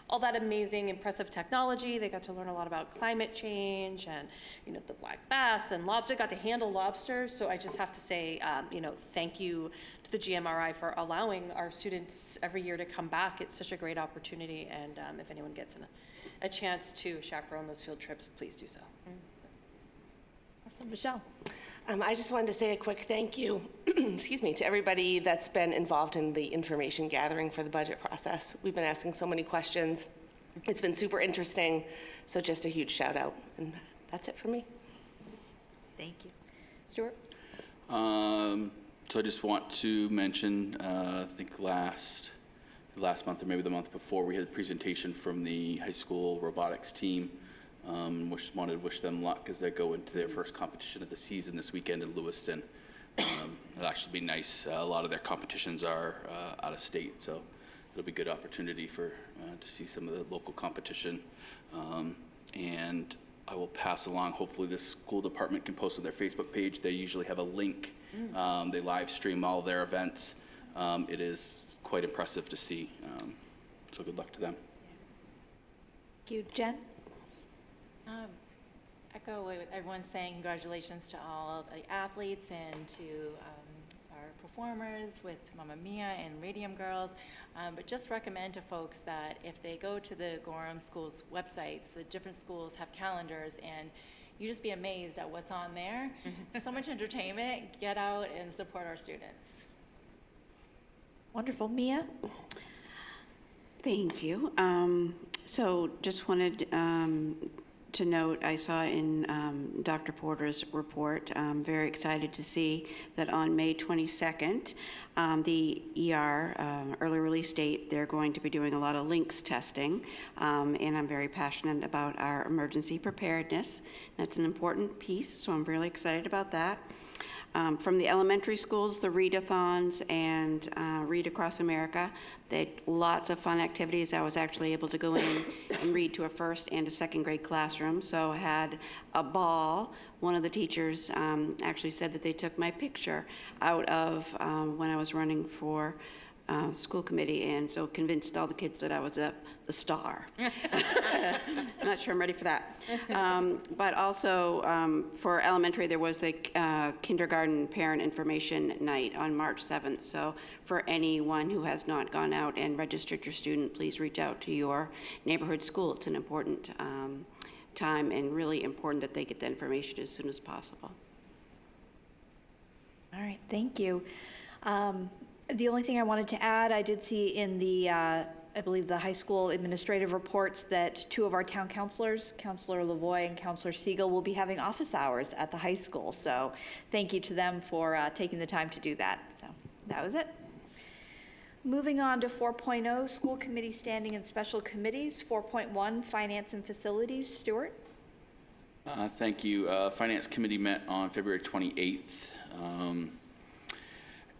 all that amazing, impressive technology. They got to learn a lot about climate change and, the black bass and lobster. Got to handle lobsters. So I just have to say, thank you to the GMRI for allowing our students every year to come back. It's such a great opportunity, and if anyone gets a chance to chaperone those field trips, please do so. Michelle. I just wanted to say a quick thank you, excuse me, to everybody that's been involved in the information gathering for the budget process. We've been asking so many questions. It's been super interesting, so just a huge shout out. And that's it for me. Thank you. Stuart? So I just want to mention, I think last month or maybe the month before, we had a presentation from the high school robotics team. Wanted to wish them luck as they go into their first competition of the season this weekend in Lewiston. It'll actually be nice. A lot of their competitions are out of state, so it'll be a good opportunity to see some of the local competition. And I will pass along, hopefully the school department can post on their Facebook page. They usually have a link. They live stream all their events. It is quite impressive to see. So good luck to them. Thank you. Jen? Echo what everyone's saying. Congratulations to all of the athletes and to our performers with Mamma Mia and Radium Girls. But just recommend to folks that if they go to the Gorham Schools websites, the different schools have calendars, and you just be amazed at what's on there. So much entertainment. Get out and support our students. Wonderful. Mia? Thank you. So just wanted to note, I saw in Dr. Porter's report, very excited to see that on May 22nd, the ER, early release date, they're going to be doing a lot of LINCS testing, and I'm very passionate about our emergency preparedness. That's an important piece, so I'm really excited about that. From the elementary schools, the readathons and Read Across America, they had lots of fun activities. I was actually able to go in and read to a 1st and a 2nd grade classroom, so I had a ball. One of the teachers actually said that they took my picture out of when I was running for school committee, and so convinced all the kids that I was the star. I'm not sure I'm ready for that. But also for elementary, there was the kindergarten parent information night on March 7th. So for anyone who has not gone out and registered your student, please reach out to your neighborhood school. It's an important time, and really important that they get the information as soon as possible. All right, thank you. The only thing I wanted to add, I did see in the, I believe the high school administrative reports that 2 of our town councilors, Councilor Lavoie and Councilor Siegel, will be having office hours at the high school. So thank you to them for taking the time to do that. So that was it. Moving on to 4.0, school committee standing and special committees. 4.1, finance and facilities. Stuart? Thank you. Finance committee met on February 28th.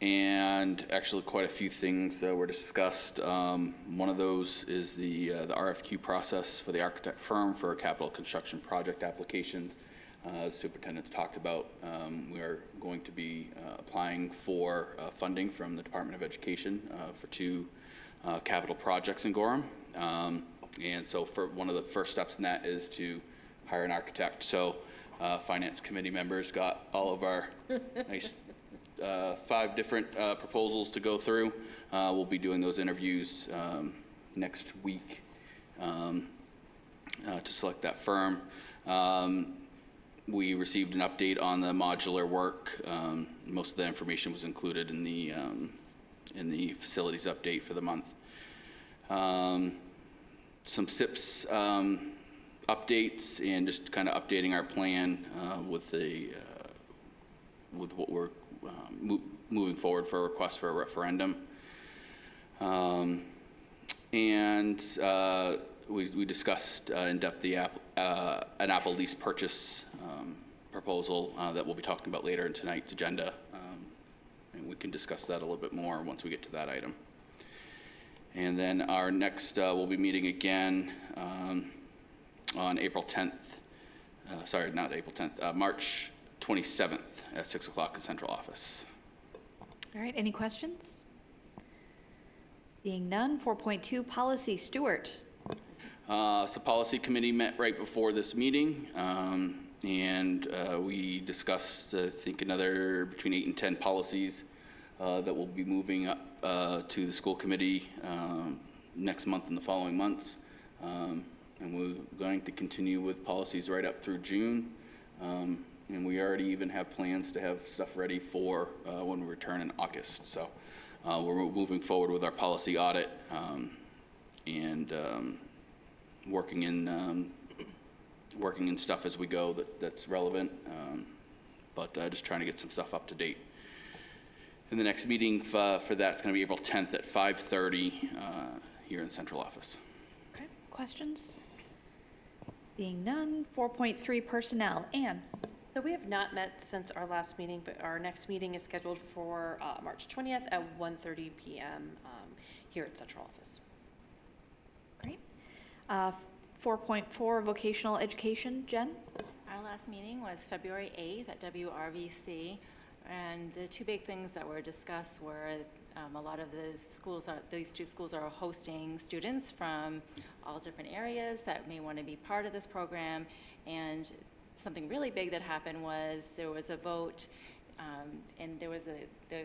And actually quite a few things were discussed. One of those is the RFQ process for the architect firm for capital construction project applications. As superintendent's talked about, we are going to be applying for funding from the Department of Education for 2 capital projects in Gorham. And so for one of the first steps in that is to hire an architect. So finance committee members got all of our nice 5 different proposals to go through. We'll be doing those interviews next week to select that firm. We received an update on the modular work. Most of the information was included in the facilities update for the month. Some SIPs updates and just kind of updating our plan with what we're moving forward for a request for a referendum. We discussed in depth an Apple lease purchase proposal that we'll be talking about later in tonight's agenda. And we can discuss that a little bit more once we get to that item. And then our next, we'll be meeting again on April 10th. Sorry, not April 10th, March 27th at 6 o'clock in central office. All right, any questions? Seeing none, 4.2 policy. Stuart. So policy committee met right before this meeting, and we discussed, I think, another between 8 and 10 policies that will be moving up to the school committee next month and the following months. And we're going to continue with policies right up through June. And we already even have plans to have stuff ready for when we return in August. So we're moving forward with our policy audit and working in stuff as we go that's relevant, but just trying to get some stuff up to date. And the next meeting for that's going to be April 10th at 5:30 here in the central office. Okay, questions? Seeing none, 4.3 personnel. Anne. So we have not met since our last meeting, but our next meeting is scheduled for March 20th at 1:30 p.m. Here at central office. Great. 4.4 vocational education. Jen? Our last meeting was February 8th at WRVC, and the two big things that were discussed were a lot of these two schools are hosting students from all different areas that may want to be part of this program, and something really big that happened was there was a vote, and there was the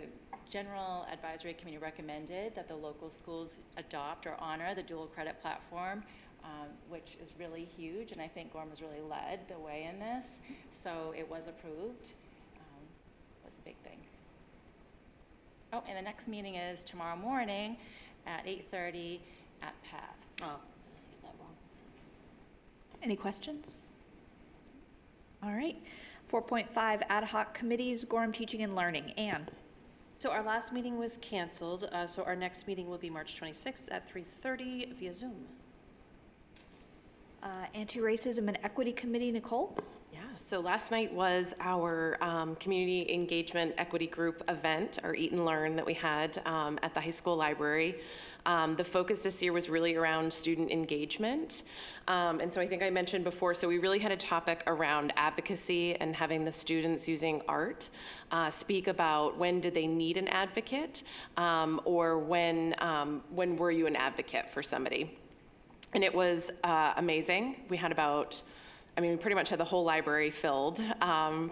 General Advisory Committee recommended that the local schools adopt or honor the dual credit platform, which is really huge, and I think Gorham has really led the way in this. So it was approved. It was a big thing. Oh, and the next meeting is tomorrow morning at 8:30 at PATH. Oh. Any questions? All right. 4.5 ad hoc committees, Gorham Teaching and Learning. Anne. So our last meeting was canceled, so our next meeting will be March 26th at 3:30 via Zoom. Anti-Racism and Equity Committee, Nicole? Yeah, so last night was our community engagement equity group event, our Eat and Learn that we had at the high school library. The focus this year was really around student engagement. And so I think I mentioned before, so we really had a topic around advocacy and having the students using art speak about when did they need an advocate, or when were you an advocate for somebody. And it was amazing. We had we pretty much had the whole library filled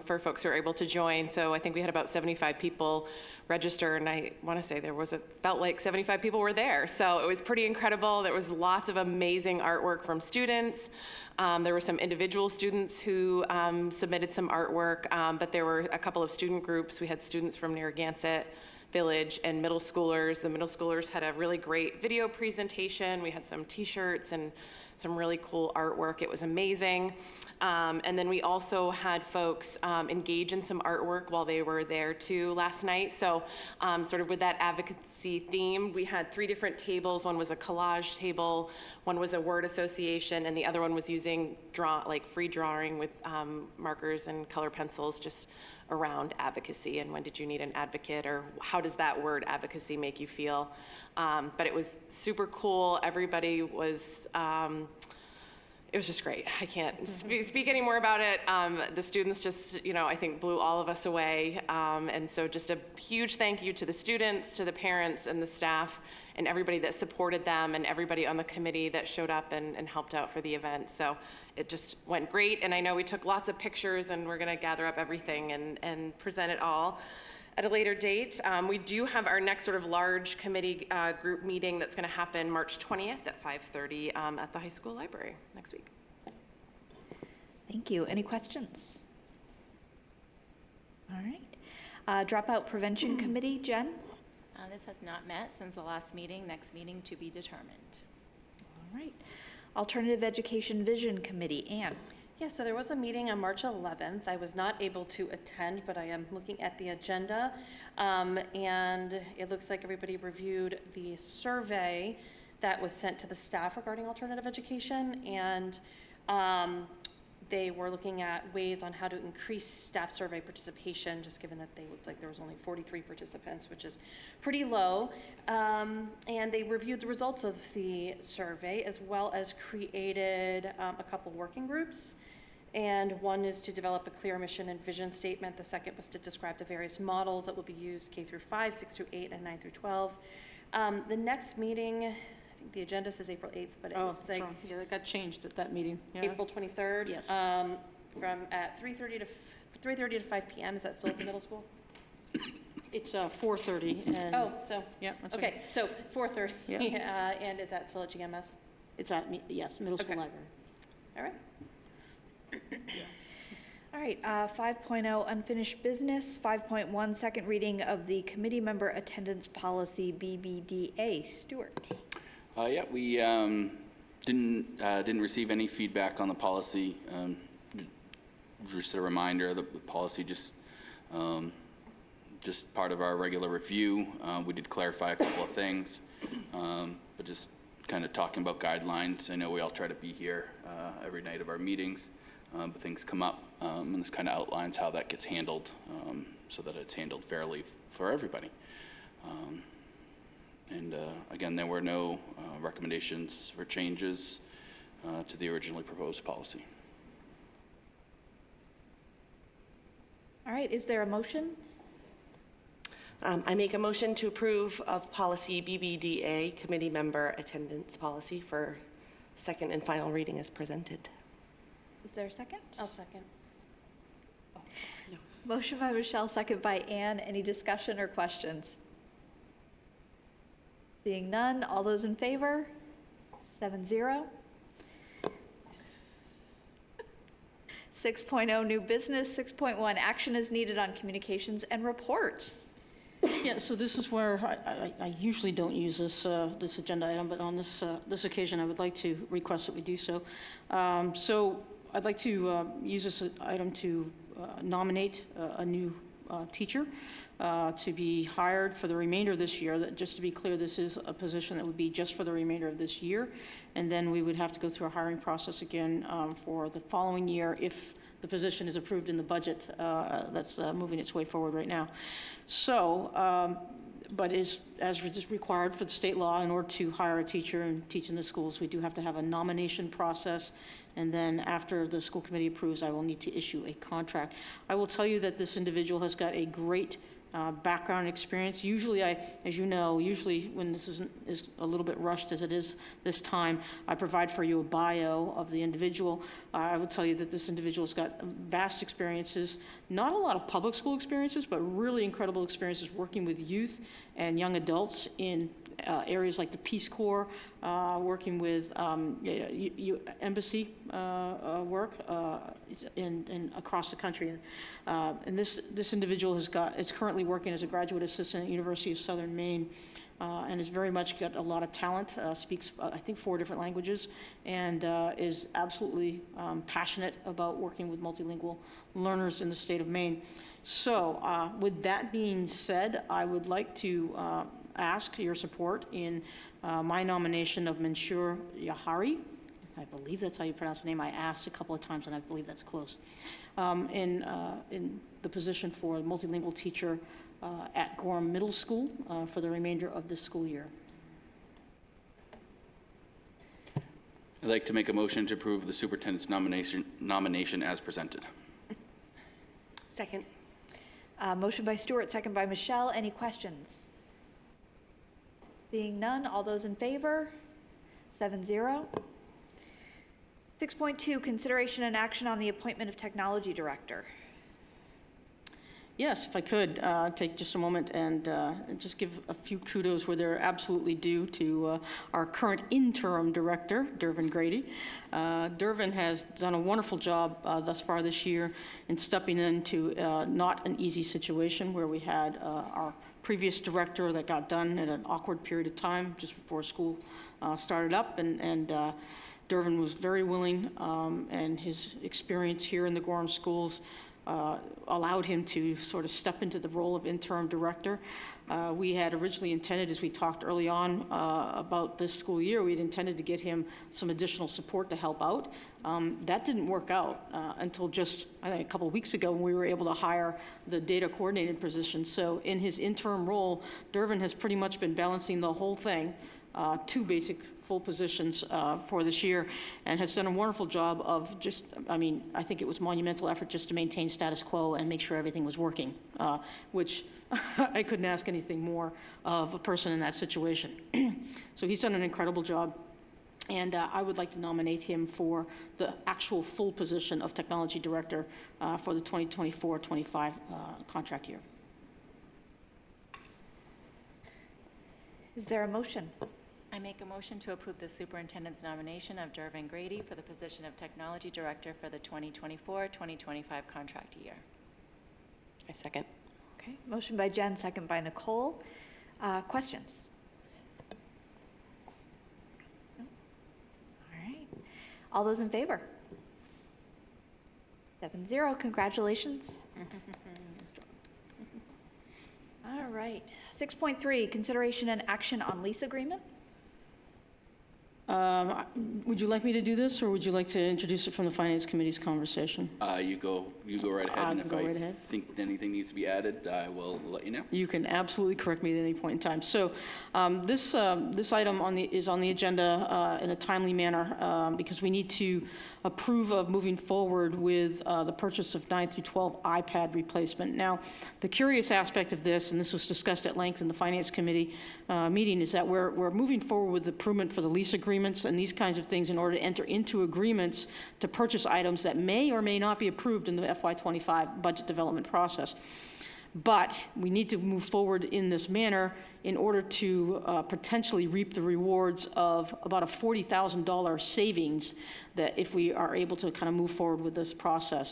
for folks who were able to join. So I think we had about 75 people register, and I want to say felt like 75 people were there. So it was pretty incredible. There was lots of amazing artwork from students. There were some individual students who submitted some artwork, but there were a couple of student groups. We had students from Narragansett Village and middle schoolers. The middle schoolers had a really great video presentation. We had some t-shirts and some really cool artwork. It was amazing. And then we also had folks engage in some artwork while they were there too last night. So sort of with that advocacy theme, we had 3 different tables. One was a collage table, one was a word association, and the other one was using free drawing with markers and color pencils just around advocacy and when did you need an advocate, or how does that word advocacy make you feel. But it was super cool. Everybody was, it was just great. I can't speak any more about it. The students just, I think blew all of us away. And so just a huge thank you to the students, to the parents and the staff and everybody that supported them and everybody on the committee that showed up and helped out for the event. So it just went great. And I know we took lots of pictures and we're gonna gather up everything and present it all at a later date. We do have our next sort of large committee group meeting that's going to happen March 20th at 5:30 at the high school library next week. Thank you. Any questions? All right. Dropout Prevention Committee, Jen? This has not met since the last meeting. Next meeting to be determined. All right. Alternative Education Vision Committee, Anne? Yeah, so there was a meeting on March 11th. I was not able to attend, but I am looking at the agenda. And it looks like everybody reviewed the survey that was sent to the staff regarding alternative education. And they were looking at ways on how to increase staff survey participation, just given that they looked like there was only 43 participants, which is pretty low. And they reviewed the results of the survey, as well as created a couple working groups. And one is to develop a clear mission and vision statement. The second was to describe the various models that will be used K through 5, 6 through 8, and 9 through 12. The next meeting, I think the agenda says April 8th, but it looks like Yeah, that got changed at that meeting. Yeah. April 23rd. Yes. From at 3:30 to 5 p.m. Is that still at the middle school? It's 4:30 and. Oh, so. Yeah, that's Okay, right. so 4:30. Yeah. And is that still at GMS? It's at, yes, middle school Okay. library. All right. All right, 5.0 unfinished business, 5.1 second reading of the committee member attendance policy BBDA. Stuart. Yeah, we didn't receive any feedback on the policy. Just a reminder, the policy just part of our regular review. We did clarify a couple of things, but just kind of talking about guidelines. I know we all try to be here every night of our meetings, but things come up, and this kind of outlines how that gets handled, so that it's handled fairly for everybody. And again, there were no recommendations for changes to the originally proposed policy. All right, is there a motion? I make a motion to approve of policy BBDA, committee member attendance policy, for second and final reading as presented. Is there a second? I'll second. Motion by Michelle, second by Anne. Any discussion or questions? Seeing none, all those in favor? 7-0. 6.0 new business, 6.1 action is needed on communications and reports. Yeah, so this is where I usually don't use this this agenda item, but on this occasion, I would like to request that we do so. So I'd like to use this item to nominate a new teacher to be hired for the remainder of this year. Just to be clear, this is a position that would be just for the remainder of this year, and then we would have to go through a hiring process again for the following year if the position is approved in the budget that's moving its way forward right now. So, but as is required for the state law, in order to hire a teacher and teach in the schools, we do have to have a nomination process, and then after the school committee approves, I will need to issue a contract. I will tell you that this individual has got a great background experience. Usually, as you know, when this is a little bit rushed as it is this time, I provide for you a bio of the individual. I will tell you that this individual's got vast experiences, not a lot of public school experiences, but really incredible experiences working with youth and young adults in areas like the Peace Corps, working with embassy work in across the country. And this individual is currently working as a graduate assistant at University of Southern Maine, and has very much got a lot of talent, speaks, I think, 4 different languages, and is absolutely passionate about working with multilingual learners in the state of Maine. So with that being said, I would like to ask your support in my nomination of Mansoor Yahari. I believe that's how you pronounce the name. I asked a couple of times, and I believe that's close. In the position for multilingual teacher at Gorham Middle School for the remainder of this school year. I'd like to make a motion to approve the superintendent's nomination as presented. Second. Motion by Stuart, second by Michelle. Any questions? Seeing none, all those in favor? 7-0. 6.2, consideration and action on the appointment of technology director. Yes, if I could, take just a moment and just give a few kudos where they're absolutely due to our current interim director, Dervin Grady. Dervin has done a wonderful job thus far this year in stepping into not an easy situation where we had our previous director that got done at an awkward period of time just before school started up, and Dervin was very willing, and his experience here in the Gorham schools allowed him to sort of step into the role of interim director. We had originally intended, as we talked early on about this school year, we had intended to get him some additional support to help out. That didn't work out until just, I think, a couple of weeks ago when we were able to hire the data coordinated position. So in his interim role, Dervin has pretty much been balancing the whole thing, two basic full positions for this year, and has done a wonderful job of just, I mean, I think it was monumental effort just to maintain status quo and make sure everything was working, which I couldn't ask anything more of a person in that situation. So he's done an incredible job, and I would like to nominate him for the actual full position of Technology Director for the 2024-25 contract year. Is there a motion? I make a motion to approve the superintendent's nomination of Dervin Grady for the position of Technology Director for the 2024-2025 contract year. I second. Okay, motion by Jen, second by Nicole. Questions? No? All right. All those in favor? 7-0, congratulations. All right. 6.3, consideration and action on lease agreement. Would you like me to do this, or would you like to introduce it from the Finance Committee's conversation? You go right ahead, and if go I right ahead. think anything needs to be added, I will let you know. You can absolutely correct me at any point in time. So this item is on the agenda in a timely manner because we need to approve of moving forward with the purchase of 9 through 12 iPad replacement. Now, the curious aspect of this, and this was discussed at length in the Finance Committee meeting, is that we're moving forward with improvement for the lease agreements and these kinds of things in order to enter into agreements to purchase items that may or may not be approved in the FY25 budget development process. But we need to move forward in this manner in order to potentially reap the rewards of about a $40,000 savings that if we are able to kind of move forward with this process.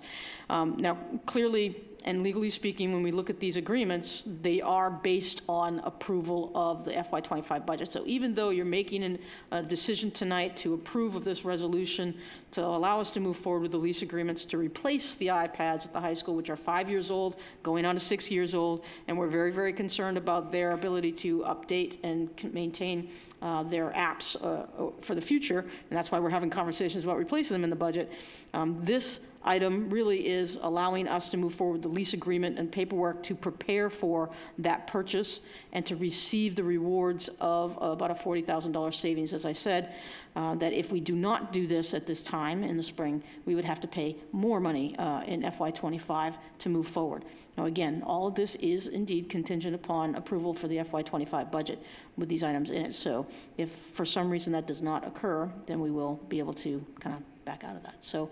Now, clearly and legally speaking, when we look at these agreements, they are based on approval of the FY25 budget. So even though you're making a decision tonight to approve of this resolution to allow us to move forward with the lease agreements to replace the iPads at the high school, which are 5 years old, going on to 6 years old, and we're very, very concerned about their ability to update and maintain their apps for the future, and that's why we're having conversations about replacing them in the budget. This item really is allowing us to move forward with the lease agreement and paperwork to prepare for that purchase and to receive the rewards of about a $40,000 savings, as I said, that if we do not do this at this time in the spring, we would have to pay more money in FY25 to move forward. Now again, all of this is indeed contingent upon approval for the FY25 budget with these items in it. So if for some reason that does not occur, then we will be able to kind of back out of that. So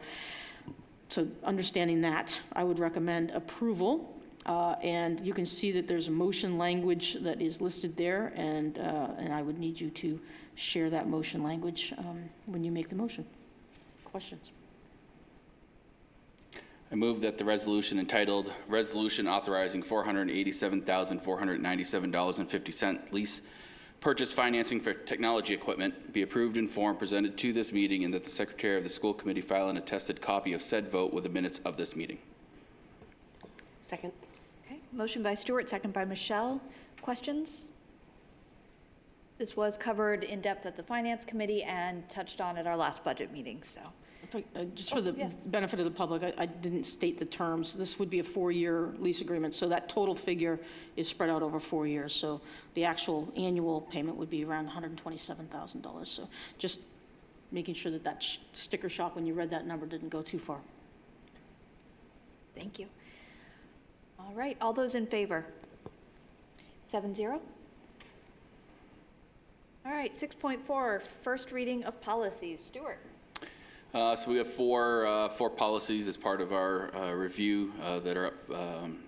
understanding that, I would recommend approval. And you can see that there's a motion language that is listed there, and I would need you to share that motion language when you make the motion. Questions? I move that the resolution entitled Resolution Authorizing $487,497.50 Lease Purchase Financing for Technology Equipment be approved in form presented to this meeting, and that the Secretary of the School Committee file an attested copy of said vote with the minutes of this meeting. Second. Okay, motion by Stuart, second by Michelle. Questions? This was covered in depth at the Finance Committee and touched on at our last budget meeting, so. Just for the benefit of the public, I didn't state the terms. This would be a 4-year lease agreement, so that total figure is spread out over 4 years. So the actual annual payment would be around $127,000. So just making sure that that sticker shock when you read that number didn't go too far. Thank you. All right, all those in favor? 7-0. All right, 6.4, first reading of policies. Stuart. So we have four policies as part of our review that are up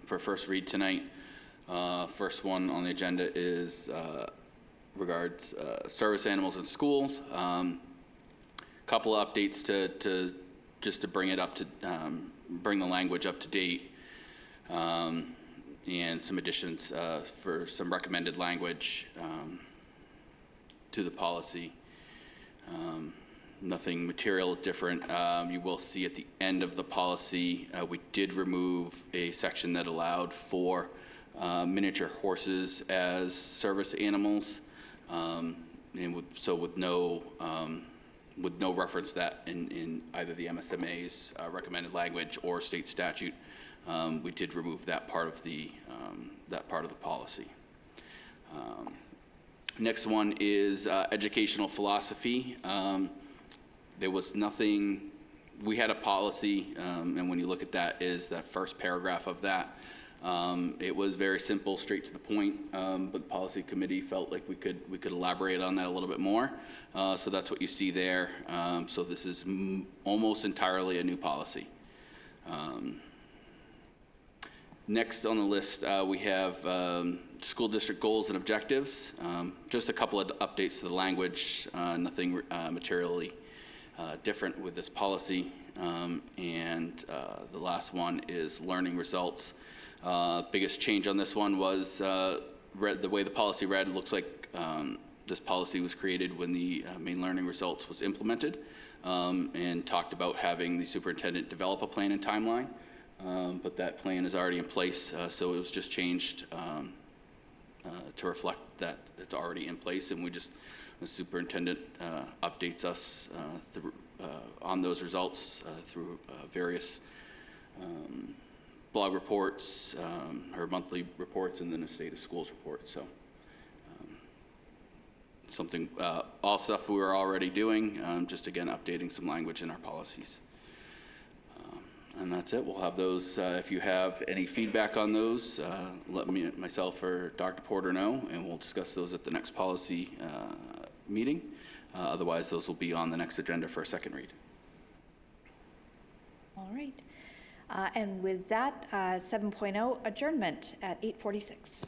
for first read tonight. First one on the agenda is regards service animals in schools. Couple of updates to just to bring it up to bring the language up to date, and some additions for some recommended language to the policy. Nothing material different. You will see at the end of the policy, we did remove a section that allowed for miniature horses as service animals, and with no reference that in either the MSMA's recommended language or state statute, we did remove that part of the policy. Next one is educational philosophy. There was nothing, we had a policy, and when you look at that is that first paragraph of that. It was very simple, straight to the point, but the policy committee felt like we could elaborate on that a little bit more. So that's what you see there. So this is almost entirely a new policy. Next on the list, we have school district goals and objectives. Just a couple of updates to the language, nothing materially different with this policy. And the last one is learning results. Biggest change on this one was the way the policy read. It looks like this policy was created when the main learning results was implemented, and talked about having the superintendent develop a plan and timeline. But that plan is already in place, so it was just changed to reflect that it's already in place, and the superintendent updates us on those results through various blog reports, her monthly reports, and then a state of schools report. So something, all stuff we were already doing, just again updating some language in our policies. And that's it. We'll have those. If you have any feedback on those, let myself or Dr. Porter know, and we'll discuss those at the next policy meeting. Otherwise, those will be on the next agenda for a second read. All right. And with that, 7.0 adjournment at 8:46.